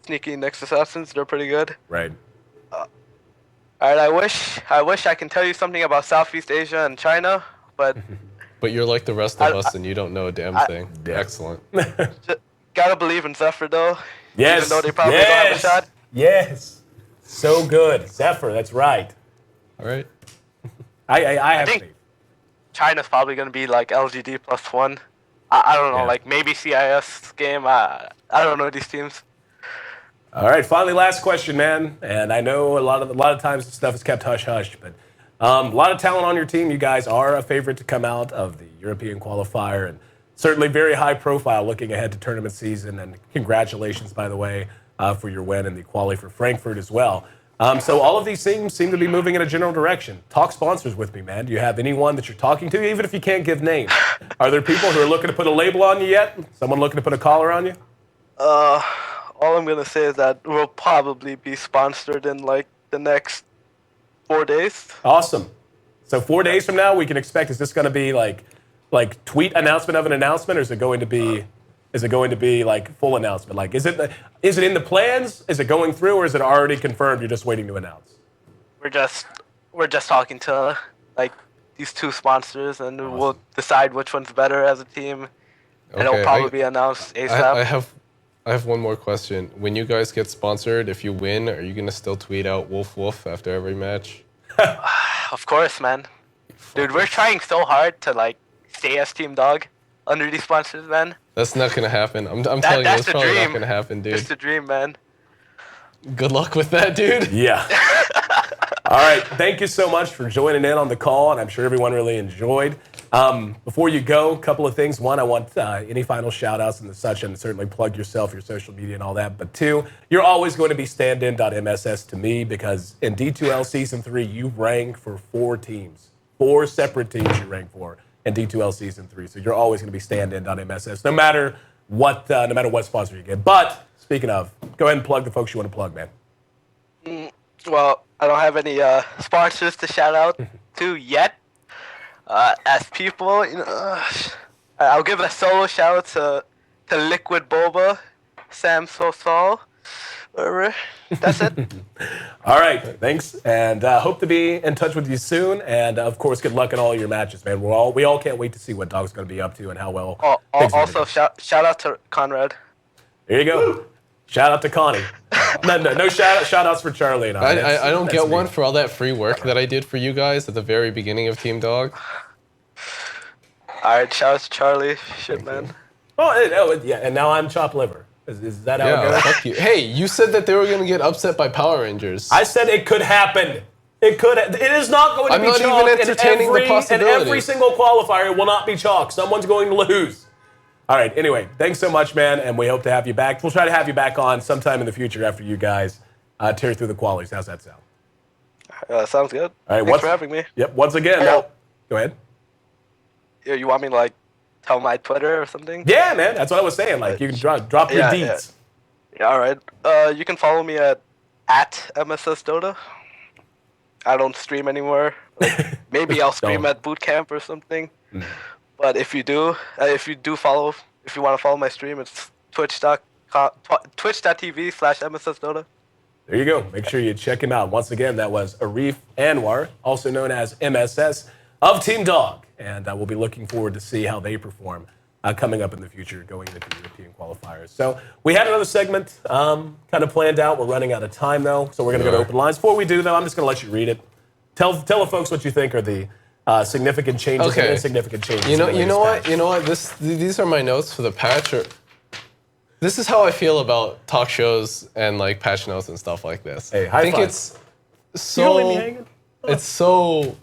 Sneaky Next Assassins. They're pretty good. Right. All right, I wish I can tell you something about Southeast Asia and China, but But you're like the rest of us, and you don't know a damn thing. Yeah. Excellent. gotta believe in Zephyr though. Yes. Even though they probably don't have a shot. Yes. So good. Zephyr, that's right. All right. I have think- faith. China's probably gonna be like LGD +1. I don't know, Yeah. like maybe CIS game. I don't know these teams. All right, finally, last question, man. And I know a lot of times this stuff is kept hush hush, but a lot of talent on your team. You guys are a favorite to come out of the European qualifier, and certainly very high profile looking ahead to tournament season. And congratulations, by the way, for your win in the quali for Frankfurt as well. So all of these things seem to be moving in a general direction. Talk sponsors with me, man. Do you have anyone that you're talking to, even if you can't give names? Are there people who are looking to put a label on you yet? Someone looking to put a collar on you? All I'm gonna say is that we'll probably be sponsored in like the next 4 days. Awesome. So 4 days from now, we can expect. Is this going to be like tweet announcement of an announcement, or is it going to be like full announcement? Like, is it in the plans? Is it going through, or is it already confirmed? You're just waiting to announce. We're just talking to like these two sponsors, and we'll decide which one's better as a team. And it'll probably be announced ASAP. I have one more question. When you guys get sponsored, if you win, are you gonna still tweet out "Wolf Wolf" after every match? Of course, man. Dude, we're trying so hard to like stay as Team Dog under these sponsors, man. That's not gonna happen. I'm telling you, that's that's the probably dream. not gonna happen, dude. It's a dream, man. Good luck with that, dude. Yeah. All right. Thank you so much for joining in on the call, and I'm sure everyone really enjoyed. Before you go, a couple of things. One, I want any final shout-outs and such, and certainly plug yourself, your social media, and all that. But two, you're always going to be stand-in.mss to me because in D2L Season 3, you rank for 4 teams. 4 separate teams you rank for in D2L Season 3. So you're always going to be stand-in.mss, no matter what sponsor you get. But speaking of, go ahead and plug the folks you want to plug, man. Well, I don't have any sponsors to shout out to yet. As people, I'll give a solo shout out to Liquid Boba, Sam Sosal, whatever. That's it. All right, thanks, and hope to be in touch with you soon. And of course, good luck in all your matches, man. We all can't wait to see what Dog's going to be up to and how well. things are Also, gonna shout out to Conrad. There you go. Shout out to Connie. No shout outs for Charlie and I. I don't That's get me. one for all that free work that I did for you guys at the very beginning of Team Dog. All right, shout out to Charlie. Shit, man. Yeah, and now I'm chopped liver. Is that how it Yeah, goes? fuck you. Hey, you said that they were gonna get upset by Power Rangers. I said it could happen. It could. It is not going to I'm be not chalk. even entertaining the and possibilities. every single qualifier will not be chalk. Someone's going to lose. All right. Anyway, thanks so much, man, and we hope to have you back. We'll try to have you back on sometime in the future after you guys tear through the qualies. How's that sound? Sounds good. All right. Thanks for having me. Yep. Once again, go ahead. You want me to like tell my Twitter or something? Yeah, man. That's what I was saying. Like you can drop your deeds. Yeah, all right. You can follow me at MSS Dota. I don't stream anymore. Like maybe I'll stream Don't. at boot camp or something. But if you do follow, if you want to follow my stream, it's twitch.tv/MSS Dota. There you go. Make sure you check him out. Once again, that was Arif Anwar, also known as MSS of Team Dog. And we'll be looking forward to see how they perform coming up in the future, going into the European qualifiers. So we had another segment kind of planned out. We're running out of time, though, so we're going to go to open lines. Before we do, though, I'm just going to let you read it. Tell the folks what you think are the significant changes and insignificant changes. You know what? These are my notes for the patch. This is how I feel about talk shows and like patch notes and stuff like this. Hey, I think five. it's so. You don't leave me hanging? It's so.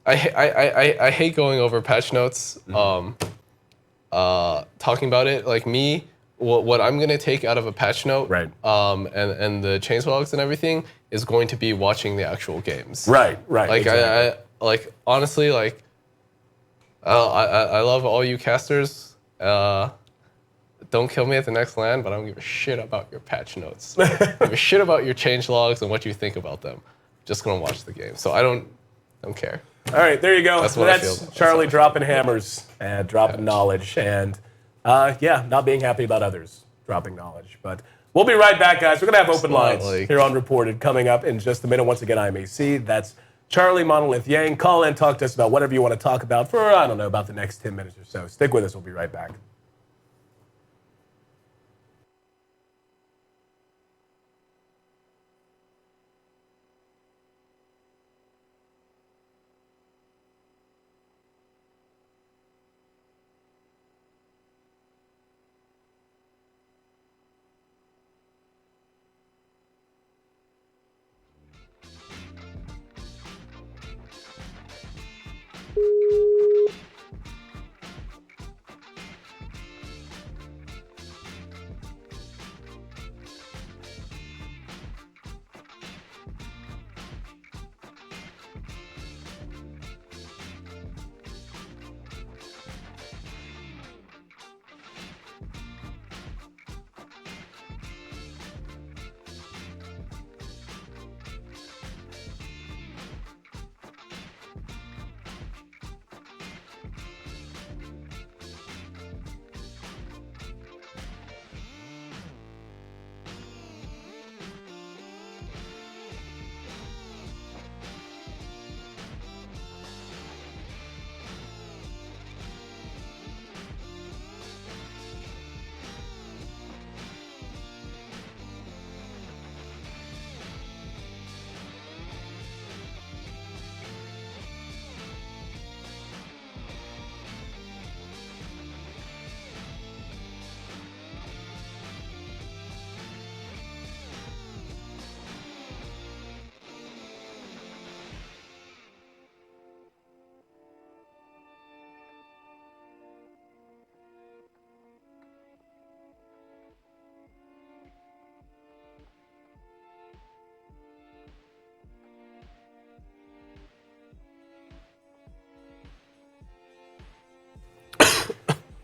I hate going over patch notes. Talking about it, like me, what I'm gonna take out of a patch note, right? And the change logs and everything is going to be watching the actual games, right? Like exactly. I like honestly, like I love all you casters. Don't kill me at the next LAN, but I don't give a shit about your patch notes. I don't give a shit about your change logs and what you think about them. Just gonna watch the game, so I don't care. All right, there you go. That's what I feel. Charlie dropping hammers and dropping knowledge, and not being happy about others dropping knowledge. But we'll be right back, guys. We're gonna have open lines here on Reported coming up in just a minute. Once again, I'm AC. That's Charlie Monolith Yang. Call in, talk to us about whatever you want to talk about for about the next 10 minutes or so. Stick with us. We'll be right back.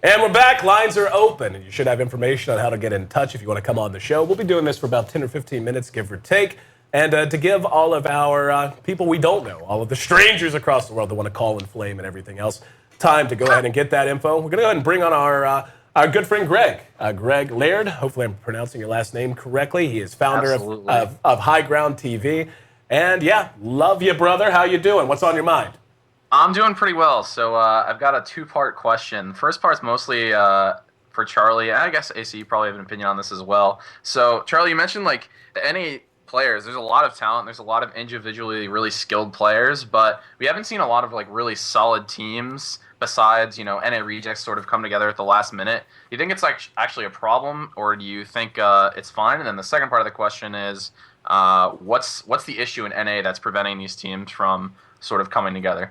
And we're back. Lines are open, and you should have information on how to get in touch if you want to come on the show. We'll be doing this for about 10 or 15 minutes, give or take. And to give all of our people we don't know, all of the strangers across the world that want to call and flame and everything else, time to go ahead and get that info. We're going to go ahead and bring on our good friend Greg. Greg Laird. Hopefully I'm pronouncing your last name correctly. He is founder of High Ground TV. And yeah, love you, brother. How you doing? What's on your mind? I'm doing pretty well. So I've got a two-part question. The first part's mostly for Charlie. And I guess AC, you probably have an opinion on this as well. So Charlie, you mentioned like NA players. There's a lot of talent. There's a lot of individually really skilled players, but we haven't seen a lot of like really solid teams besides, NA rejects sort of come together at the last minute. Do you think it's like actually a problem, or do you think it's fine? And then the second part of the question is, what's the issue in NA that's preventing these teams from sort of coming together?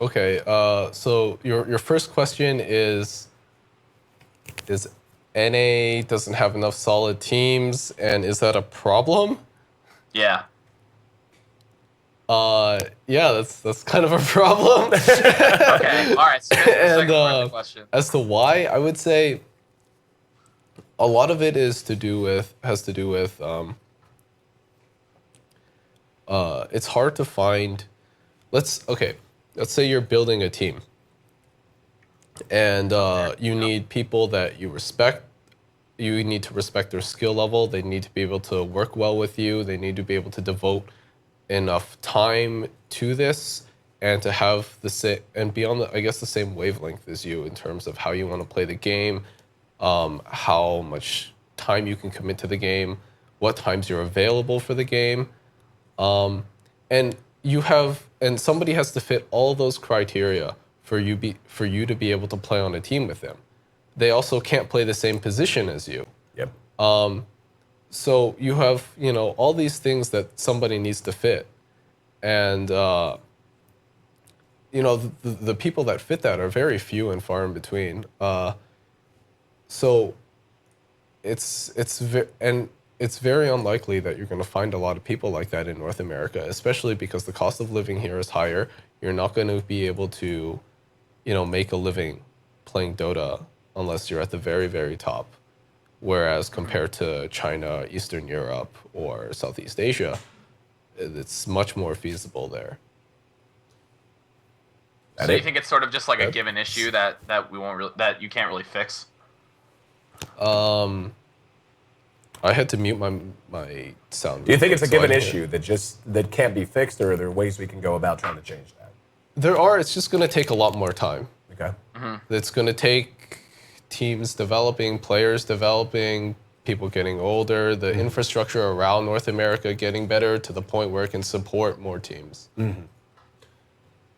Okay, so your first question is NA doesn't have enough solid teams, and is that a problem? Yeah. Yeah, that's kind of a problem. Okay, all right. So the second part of the question. As to why, I would say a lot of it has to do with it's hard to find. Let's say you're building a team, and you need people that you respect. You need to respect their skill level. They need to be able to work well with you. They need to be able to devote enough time to this and to have the same and be on the same wavelength as you in terms of how you want to play the game, how much time you can commit to the game, what times you're available for the game, and somebody has to fit all those criteria for you to be able to play on a team with them. They also can't play the same position as you. Yep. So you have, all these things that somebody needs to fit. And, the people that fit that are very few and far in between. So it's very unlikely that you're going to find a lot of people like that in North America, especially because the cost of living here is higher. You're not going to be able to, make a living playing Dota unless you're at the very, very top. Whereas compared to China, Eastern Europe, or Southeast Asia, it's much more feasible there. So you think it's sort of just like a given issue that you can't really fix? I had to mute my sound. Do you think it's a given issue that can't be fixed, or are there ways we can go about trying to change that? There are. It's just going to take a lot more time. Okay. Mm-hmm. It's going to take teams developing, players developing, people getting older, the infrastructure around North America getting better to the point where it can support more teams. Mm-hmm.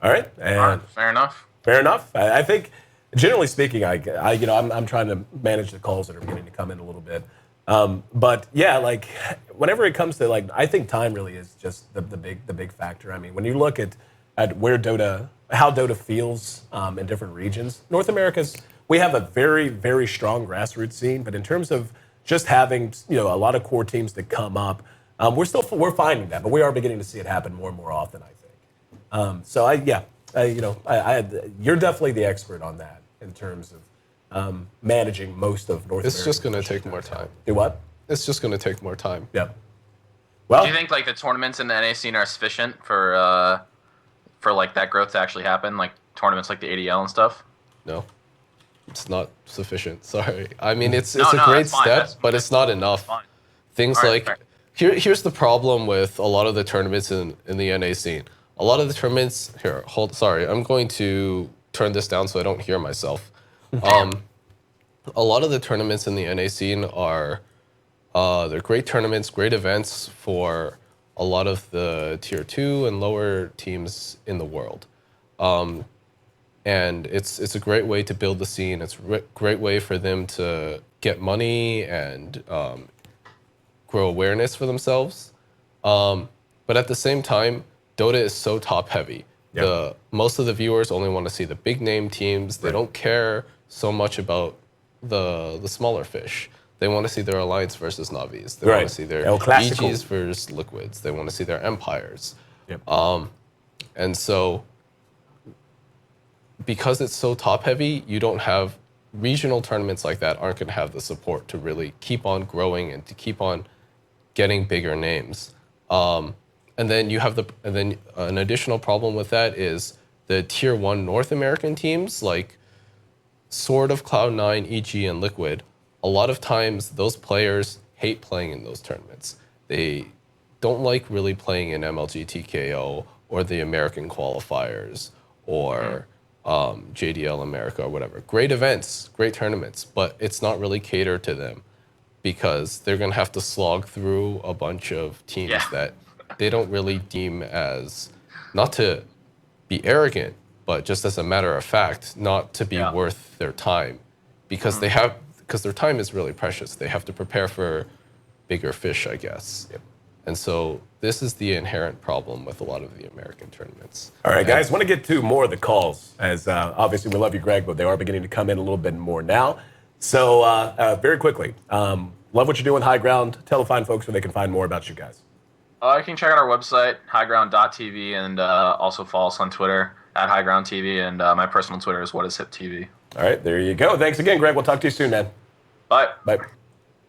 All right. And fair enough. Fair enough. I think, generally speaking, I'm trying to manage the calls that are beginning to come in a little bit. But yeah, like whenever it comes to I think time really is just the big factor. I mean, when you look at how Dota feels in different regions, North America's. We have a very, very strong grassroots scene, but in terms of just having a lot of core teams that come up, we're finding that, but we are beginning to see it happen more and more often, I think. You're definitely the expert on that in terms of managing most of North America. It's just going to take more time. Do what? It's just going to take more time. Yeah. Well, do you think the tournaments in the NA scene are sufficient for that growth to actually happen, like tournaments like the ADL and stuff? No. It's not sufficient. Sorry. I mean, it's a great step, but it's not enough. Things here's the problem with a lot of the tournaments in the NA scene. A lot of the tournaments I'm going to turn this down so I don't hear myself. A lot of the tournaments in the NA scene are they're great tournaments, great events for a lot of the tier 2 and lower teams in the world. And it's a great way to build the scene. It's a great way for them to get money and grow awareness for themselves. But at the same time, Dota is so top heavy. Yep. Most of the viewers only want to see the big name teams. They don't care so much about the smaller fish. They want to see their Alliance versus Navis. They want to see their EGs versus Liquids. They want to see their Empires. Yep. And so, because it's so top heavy, you don't have regional tournaments like that aren't going to have the support to really keep on growing and to keep on getting bigger names. And then an additional problem with that is the tier 1 North American teams like sort of Cloud9, EG, and Liquid. A lot of times those players hate playing in those tournaments. They don't like really playing in MLG TKO or the American qualifiers or JDL America or whatever. Great events, great tournaments, but it's not really catered to them because they're going to have to slog through a bunch of teams that they don't really deem as, not to be arrogant, but just as a matter of fact, not to be worth their time because because their time is really precious. They have to prepare for bigger fish, I guess. Yep. And so this is the inherent problem with a lot of the American tournaments. All right, guys, want to get to more of the calls, as obviously we love you, Greg, but they are beginning to come in a little bit more now. So very quickly, love what you're doing, High Ground. Tell the fine folks where they can find more about you guys. You can check out our website, highground.tv, and also follow us on Twitter at highgroundtv, and my personal Twitter is whatishiptv. All right, there you go. Thanks again, Greg. We'll talk to you soon, man. Bye. Bye.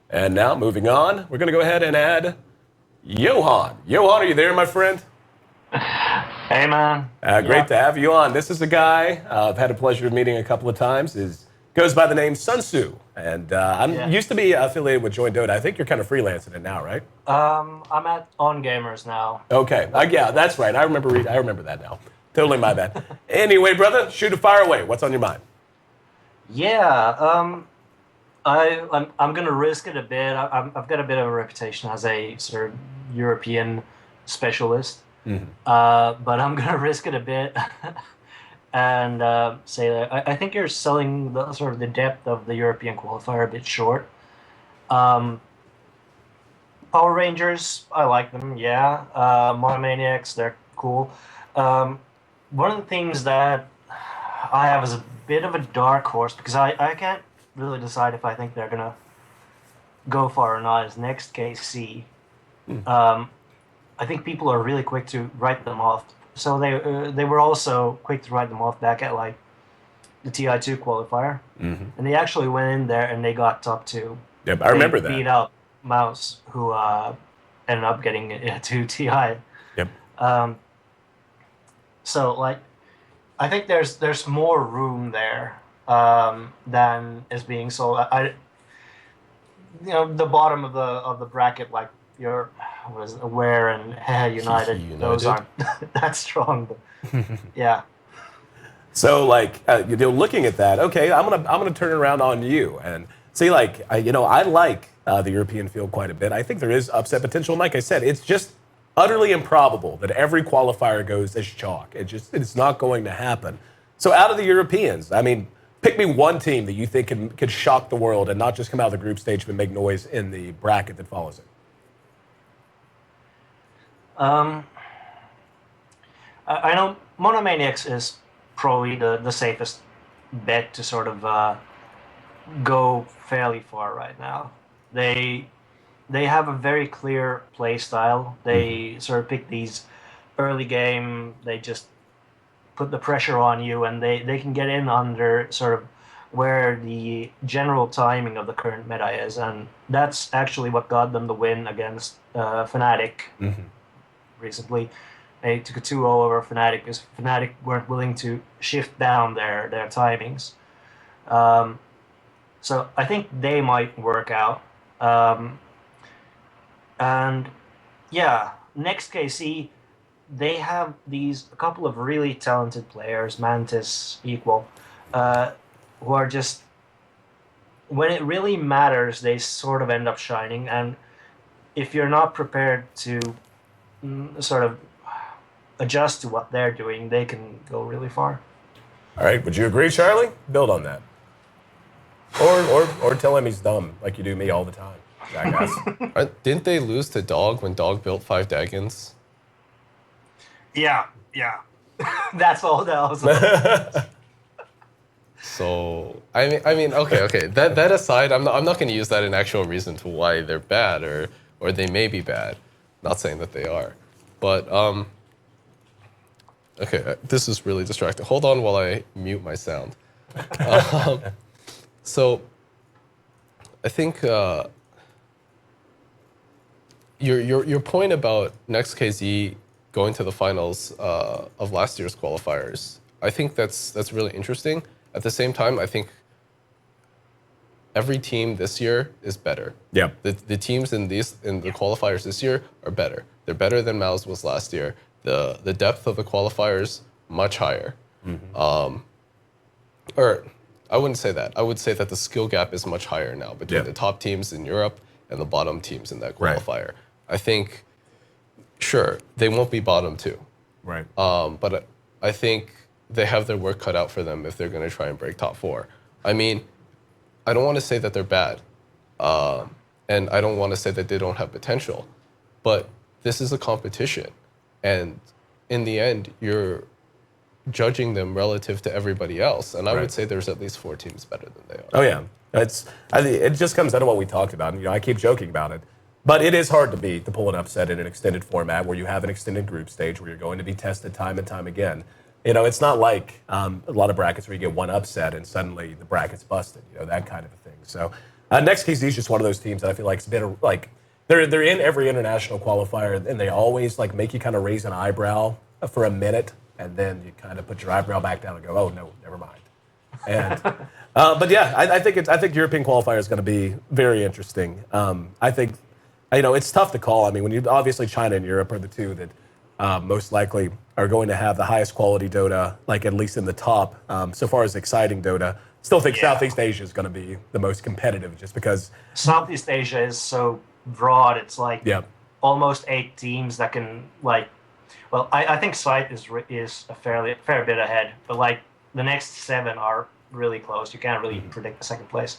And now, moving on, we're going to go ahead and add Johan. Johan, are you there, my friend? Hey, man. Great to have you on. This is a guy I've had the pleasure of meeting a couple of times. Goes by the name Sun Tzu, and used to be affiliated with Join Dota. I think you're kind of freelancing it now, right? I'm at On Gamers now. Okay, yeah, that's right. I remember that now. Totally my bad. Anyway, brother, shoot a fire away. What's on your mind? Yeah, I'm gonna risk it a bit. I've got a bit of a reputation as a sort of European specialist, but I'm gonna risk it a bit and say that I think you're selling the sort of the depth of the European qualifier a bit short. Power Rangers, I like them. Yeah, Monomaniacs, they're cool. One of the things that I have is a bit of a dark horse because I can't really decide if I think they're gonna go far or not. Is next KC. I think people are really quick to write them off. So they were also quick to write them off back at like the TI2 qualifier, and they actually went in there and they got top 2. Yep, I remember that. Beat out Mouse, who ended up getting to TI. Yep. So like, I think there's more room there than is being sold. The bottom of the bracket, like your Aware and United, those aren't that strong. But yeah. So like, looking at that, okay, I'm gonna turn it around on you and see, like, I like the European field quite a bit. I think there is upset potential, and like I said, it's just utterly improbable that every qualifier goes as chalk. It's not going to happen. So out of the Europeans, I mean, pick me one team that you think could shock the world and not just come out of the group stage but make noise in the bracket that follows it. I know Monomaniacs is probably the safest bet to sort of go fairly far right now. They have a very clear play style. They sort of pick these early game. They just put the pressure on you, and they can get in under sort of where the general timing of the current meta is, and that's actually what got them the win against Fnatic recently. They took a 2-0 over Fnatic because Fnatic weren't willing to shift down their timings. So I think they might work out. And yeah, next KC, they have a couple of really talented players, Mantis, Equal, who are just, when it really matters, they sort of end up shining. And if you're not prepared to sort of adjust to what they're doing, they can go really far. All right, would you agree, Charlie? Build on that. Or tell him he's dumb, like you do me all the time. Jackass. Didn't they lose to Dog when Dog built 5 Dragons? Yeah. That's all that was. So I mean, okay. That aside, I'm not going to use that in actual reason to why they're bad or they may be bad. Not saying that they are, but okay. This is really distracting. Hold on while I mute my sound. So I think your point about next KZ going to the finals of last year's qualifiers, I think that's really interesting. At the same time, I think every team this year is better. Yeah. The teams in the qualifiers this year are better. They're better than Mao's was last year. The depth of the qualifiers much higher. Or I wouldn't say that. I would say that the skill gap is much higher now between the top teams in Europe and the bottom teams in that qualifier. Right. I think, sure, they won't be bottom 2. Right. But I think they have their work cut out for them if they're going to try and break top 4. I mean, I don't want to say that they're bad, and I don't want to say that they don't have potential, but this is a competition, and in the end, you're judging them relative to everybody else, and I would say there's at least 4 teams better than they are. Oh yeah, it just comes down to what we talked about. And, I keep joking about it, but it is hard to pull an upset in an extended format where you have an extended group stage where you're going to be tested time and time again. It's not like a lot of brackets where you get one upset and suddenly the bracket's busted. That kind of a thing. So next KZ is just one of those teams that I feel like it's been they're in every international qualifier, and they always like make you kind of raise an eyebrow for a minute, and then you kind of put your eyebrow back down and go, oh no, never mind. And but yeah, I think European qualifier is going to be very interesting. I think it's tough to call. I mean, when you obviously China and Europe are the two that most likely are going to have the highest quality Dota, like at least in the top. So far as exciting Dota, still think Southeast Asia is going to be the most competitive, just because Southeast Asia is so broad. It's like almost 8 teams that can like. Well, I think Sight is a fair bit ahead, but like the next 7 are really close. You can't really predict the second place,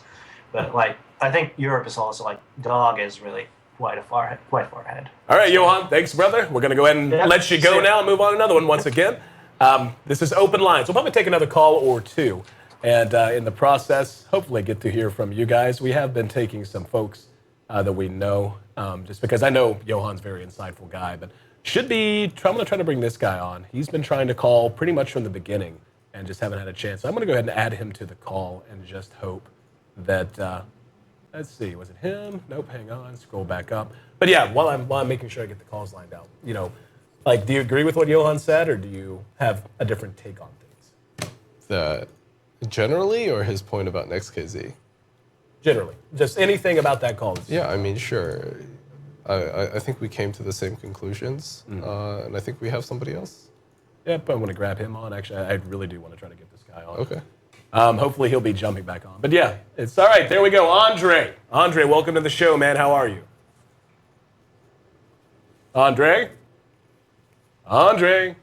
but like I think Europe is also like Dog is really quite far ahead. All right, Johan, thanks, brother. We're going to go ahead and let you go now and move on to another one once again. This is Open Lines. We'll probably take another call or two, and in the process, hopefully get to hear from you guys. We have been taking some folks that we know, just because I know Johan's a very insightful guy, but I'm going to try to bring this guy on. He's been trying to call pretty much from the beginning and just haven't had a chance. So I'm going to go ahead and add him to the call and just hope that, let's see, was it him? Nope, hang on, scroll back up. But yeah, while I'm making sure I get the calls lined out, like, do you agree with what Johan said, or do you have a different take on things? That generally, or his point about next KZ? Generally, just anything about that call. Yeah, I mean, sure. I think we came to the same conclusions, and I think we have somebody else. Yep, I want to grab him on. Actually, I really do want to try to get this guy on. Okay. Hopefully he'll be jumping back on. But yeah, it's all right. There we go. Andre. Andre, welcome to the show, man. How are you? Andre? Andre?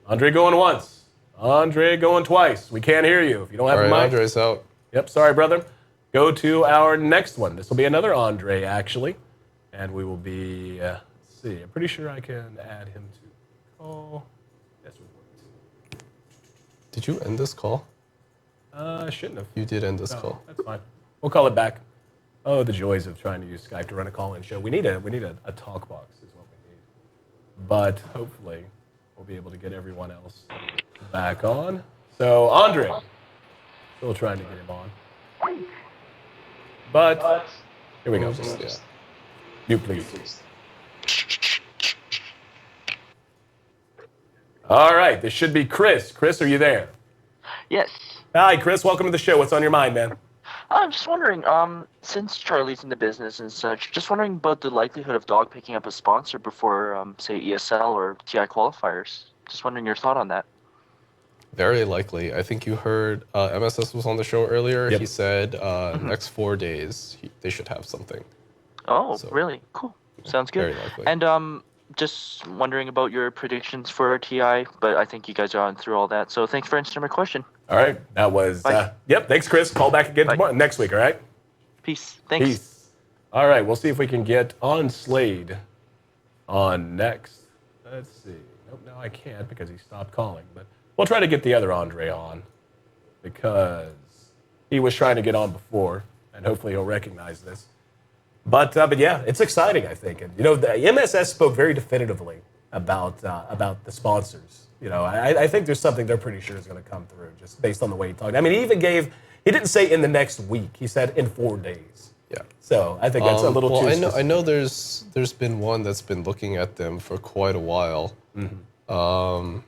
Andre going once. Andre going twice. We can't hear you. If you don't have a mic. Andre's out. Yep, sorry, brother. Go to our next one. This will be another Andre, actually. And we will be, let's see, I'm pretty sure I can add him to the call. Yes, we worked. Did you end this call? I shouldn't have. You did end this call. That's fine. We'll call it back. Oh, the joys of trying to use Skype to run a call-in show. We need a talk box is what we need. But hopefully we'll be able to get everyone else back on. So, Andre, still trying to get him on. But here we go. You please. All right, this should be Chris. Chris, are you there? Yes. Hi, Chris. Welcome to the show. What's on your mind, man? I'm just wondering, since Charlie's in the business and such, just wondering about the likelihood of Dog picking up a sponsor before, say, ESL or TI qualifiers. Just wondering your thought on that. Very likely. I think you heard MSS was on the show earlier. Yep. He said next 4 days they should have something. Oh, really? Cool. Sounds good. Very likely. And just wondering about your predictions for TI, but I think you guys are on through all that. So thanks for answering my question. All right. That was, yep. Thanks, Chris. Call back again tomorrow, next week, all right? Peace. Thanks. Peace. All right. We'll see if we can get on Slade on next. Let's see. Nope, no, I can't because he stopped calling. But we'll try to get the other Andre on because he was trying to get on before, and hopefully he'll recognize this. But yeah, it's exciting, I think. And, the MSS spoke very definitively about the sponsors. I think there's something they're pretty sure is going to come through just based on the way he talked. I mean, he didn't say in the next week. He said in 4 days. Yeah. So I think that's a little too specific. I know there's been one that's been looking at them for quite a while. Mm-hmm.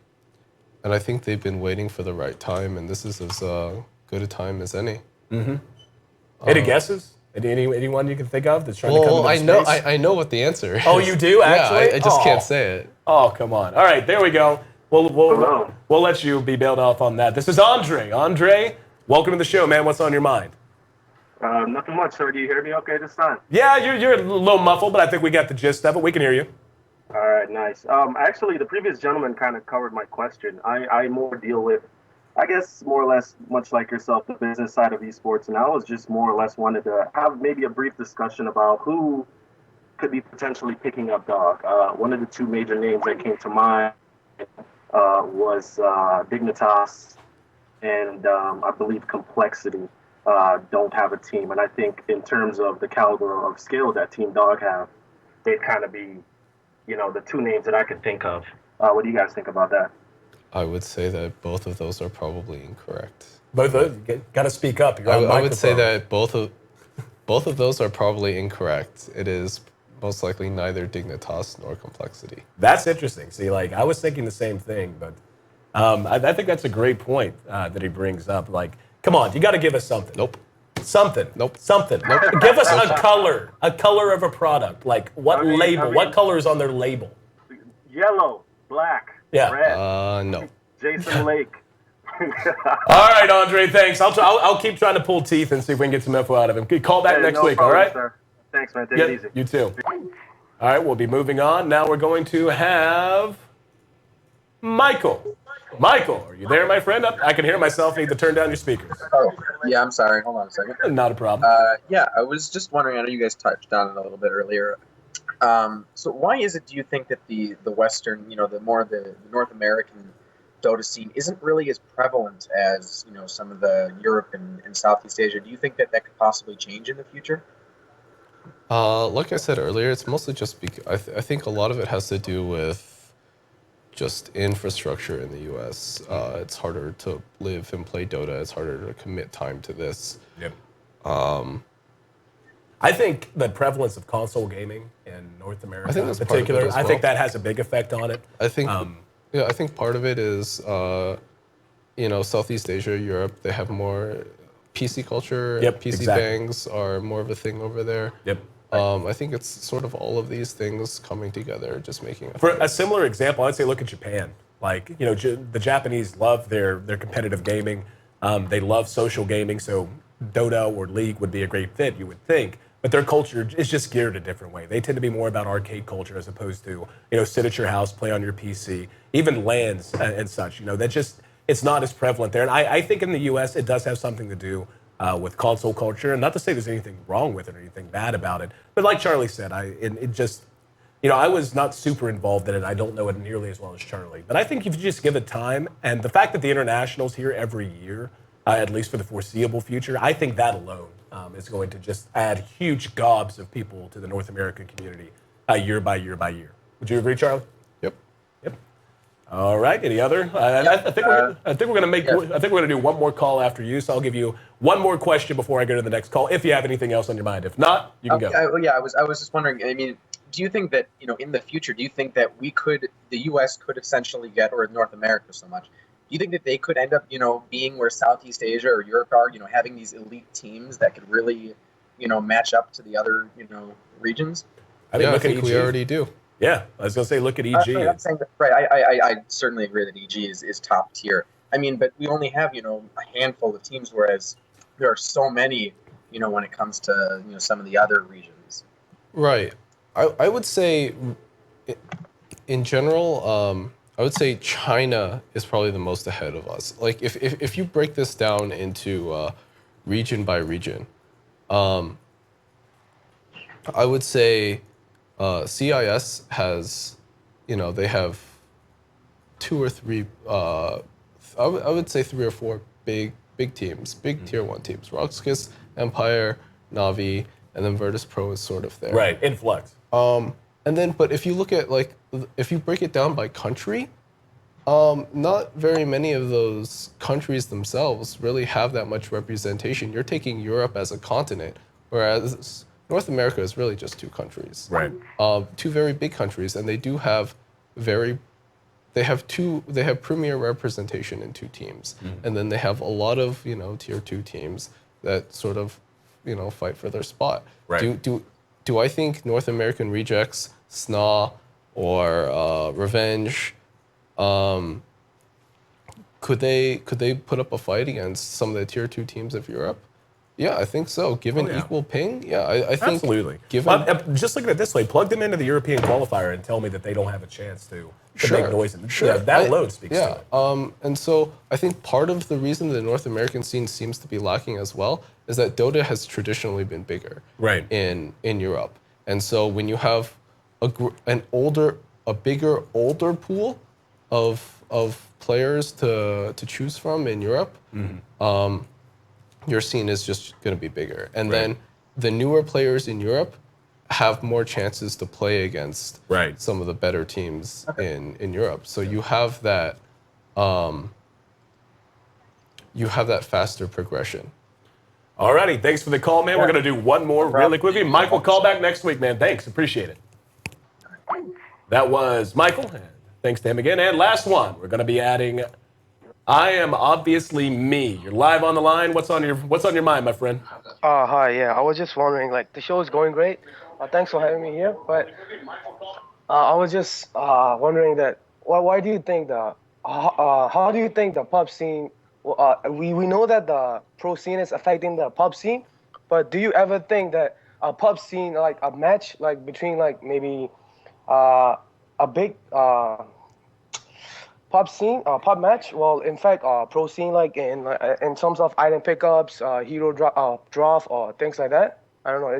And I think they've been waiting for the right time, and this is as good a time as any. Mm-hmm. Any guesses? Anyone you can think of that's trying to come into the space? I know what the answer is. Oh, you do, actually? Yeah, I just can't say it. Oh, come on. All right, there we go. We'll let you be bailed off on that. This is Andre. Andre, welcome to the show, man. What's on your mind? Nothing much, sir. Do you hear me okay this time? Yeah, you're a little muffled, but I think we got the gist of it. We can hear you. All right, nice. Actually, the previous gentleman kind of covered my question. I more deal with, I guess, more or less, much like yourself, the business side of esports, and I was just more or less wanted to have maybe a brief discussion about who could be potentially picking up Dog. One of the 2 major names that came to mind was Dignitas and I believe Complexity don't have a team. And I think in terms of the caliber of skill that Team Dog have, they'd kind of be, the 2 names that I could think of. What do you guys think about that? I would say that both of those are probably incorrect. Both of you got to speak up. You're on I would say microphone. that both of Both of those are probably incorrect. It is most likely neither Dignitas nor Complexity. That's interesting. See, like, I was thinking the same thing, but I think that's a great point that he brings up. Like, come on, you got to give us something. Nope. Something. Nope. Something. Nope. Give us a color of a product. Like, what label? What color is on their label? Yellow, black, Yeah. red. No. Jason Lake. All right, Andre, thanks. I'll keep trying to pull teeth and see if we can get some info out of him. Call back next week, problem, all right? Sir. Thanks, man. Take it easy. You too. All right, we'll be moving on. Now we're going to have Michael. Michael, are you there, my friend? I can hear myself. Need to turn down your speakers. Oh, yeah, I'm sorry. Hold on a second. Not a problem. Yeah, I was just wondering, I know you guys touched on it a little bit earlier. So why is it, do you think that the Western, the North American Dota scene isn't really as prevalent as, some of the Europe and Southeast Asia? Do you think that could possibly change in the future? Like I said earlier, it's mostly just because I think a lot of it has to do with just infrastructure in the U.S. It's harder to live and play Dota. It's harder to commit time to this. Yep. I think the prevalence of console gaming in North America in particular, I think that has a big effect on it. I think, I think part of it is, Southeast Asia, Europe, they have more PC culture. Yep, PC exactly. bangs are more of a thing over there. Yep. I think it's sort of all of these things coming together, just making For a similar example, I'd say look at Japan. Like, the Japanese love their competitive gaming. They love social gaming, so Dota or League would be a great fit, you would think. But their culture is just geared a different way. They tend to be more about arcade culture as opposed to, sit at your house, play on your PC, even LANs and such. It's not as prevalent there. And I think in the U.S. it does have something to do with console culture. And not to say there's anything wrong with it or anything bad about it. But like Charlie said, I was not super involved in it. I don't know it nearly as well as Charlie. But I think if you just give it time, and the fact that the International's here every year, at least for the foreseeable future, I think that alone is going to just add huge gobs of people to the North American community year by year by year. Would you agree, Charlie? Yep. Yep. All right. Any other? I think we're gonna do one more call after you. So I'll give you one more question before I go to the next call. If you have anything else on your mind, if not, you can go. I was just wondering. I mean, do you think that in the future, do you think that the U.S. could essentially get, or North America so much? Do you think that they could end up, being where Southeast Asia or Europe are, having these elite teams that could really, match up to the other, regions? I mean, I look at think EG. we already do. Yeah, I was gonna say, look at EG. I'm saying that, right. I certainly agree that EG is top tier. I mean, but we only have, a handful of teams, whereas there are so many, when it comes to, some of the other regions. Right. I would say, in general, I would say China is probably the most ahead of us. Like, if you break this down into region by region, I would say CIS has, they have two or three, I would say 3 or 4 big teams, big tier 1 teams. Roxas, Empire, Navi, and then Virtus Pro is sort of there. Right, Influx. And then, but if you look at, if you break it down by country, not very many of those countries themselves really have that much representation. You're taking Europe as a continent, whereas North America is really just 2 countries. Right. 2 very big countries, and they do have they have premier representation in 2 teams. Mm-hmm. And then they have a lot of, tier 2 teams that sort of, fight for their spot. Right. Do I think North American Rejects, SNA, or Revenge, could they put up a fight against some of the tier 2 teams of Europe? Yeah, I think so. Given equal ping, I think absolutely. Just look at it this way: plug them into the European qualifier and tell me that they don't have a chance to make noise. Sure. That load speaks to it. And so I think part of the reason the North American scene seems to be lacking as well is that Dota has traditionally been bigger in Europe. And so when you have a bigger, older pool of players to choose from in Europe, your scene is just going to be bigger. And then the newer players in Europe have more chances to play against some of the better teams in Europe. So you have that, faster progression. Alrighty, thanks for the call, man. We're going to do one more really quickly. Michael, call back next week, man. Thanks, appreciate it. That was Michael. And thanks to him again. And last one, we're going to be adding I Am Obviously Me. You're live on the line. What's on your mind, my friend? Hi, yeah. I was just wondering, like, the show is going great. Thanks for having me here. But I was just wondering that why do you think how do you think the pub scene? We know that the pro scene is affecting the pub scene, but do you ever think that a pub scene, like a match, like between like maybe a big pub match, well, in fact, pro scene, like in terms of item pickups, hero draft, or things like that. I don't know. It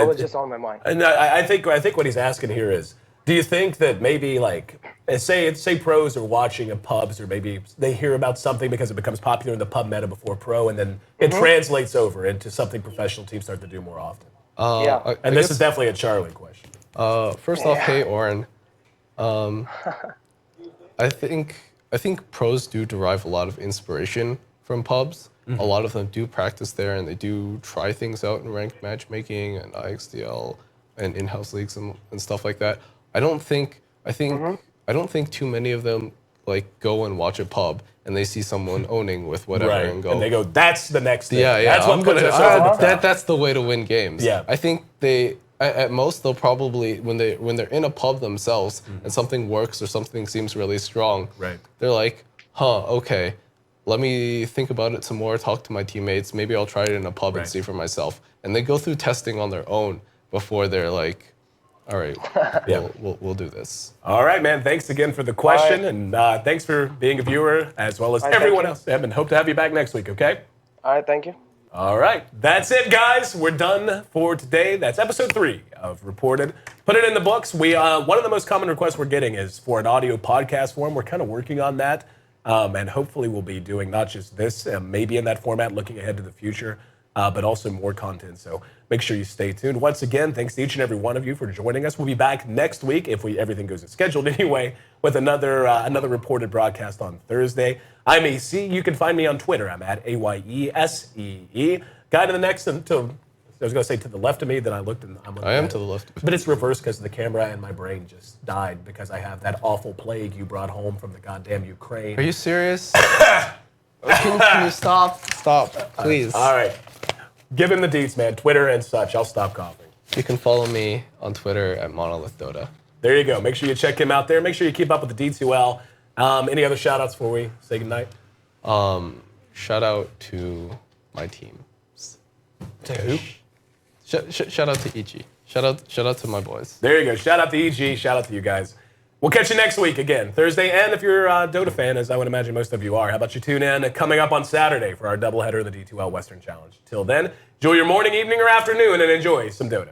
was just on my mind. And I think what he's asking here is, do you think that maybe like say pros are watching a pubs, or maybe they hear about something because it becomes popular in the pub meta before pro, and then it translates over into something professional teams start to do more often? Yeah. And this is definitely a Charlie question. First off, hey Oren. I think pros do derive a lot of inspiration from pubs. A lot of them do practice there, and they do try things out in ranked matchmaking and IXDL and in-house leagues and stuff like that. I don't think too many of them like go and watch a pub and they see someone owning with whatever and go. And they go, that's the next thing. Yeah. That's what puts us over the top. That's the way to win games. Yeah. I think at most they'll probably when they're in a pub themselves and something works or something seems really strong. Right. They're like, okay, let me think about it some more, talk to my teammates, maybe I'll try it in a pub and see for myself. And they go through testing on their own before they're like, all right, we'll do this. All right, man. Thanks again for the question, and thanks for being a viewer, as well as everyone else. And hope to have you back next week, okay? All right, thank you. All right. That's it, guys. We're done for today. That's episode 3 of Reported. Put it in the books. One of the most common requests we're getting is for an audio podcast form. We're kind of working on that, and hopefully we'll be doing not just this, maybe in that format, looking ahead to the future, but also more content. So make sure you stay tuned. Once again, thanks to each and every one of you for joining us. We'll be back next week, if everything goes as scheduled anyway, with another Reported broadcast on Thursday. I'm AC. You can find me on Twitter. I'm at AYESEE. Guy to the next, I was going to say to the left of me, then I looked and I'm looking I am to the left. But it's reversed because the camera and my brain just died because I have that awful plague you brought home from the goddamn Ukraine. Are you serious? Can you stop? Stop, please. All right. Give him the deets, man. Twitter and such. I'll stop coughing. You can follow me on Twitter at Monolith Dota. There you go. Make sure you check him out there. Make sure you keep up with the D2L. Any other shout-outs before we say goodnight? Shout out to my team. To who? Shout out to Ichi. Shout out to my boys. There you go. Shout out to EG. Shout out to you guys. We'll catch you next week again, Thursday. And if you're a Dota fan, as I would imagine most of you are, how about you tune in coming up on Saturday for our doubleheader of the D2L Western Challenge. Till then, enjoy your morning, evening, or afternoon, and enjoy some Dota.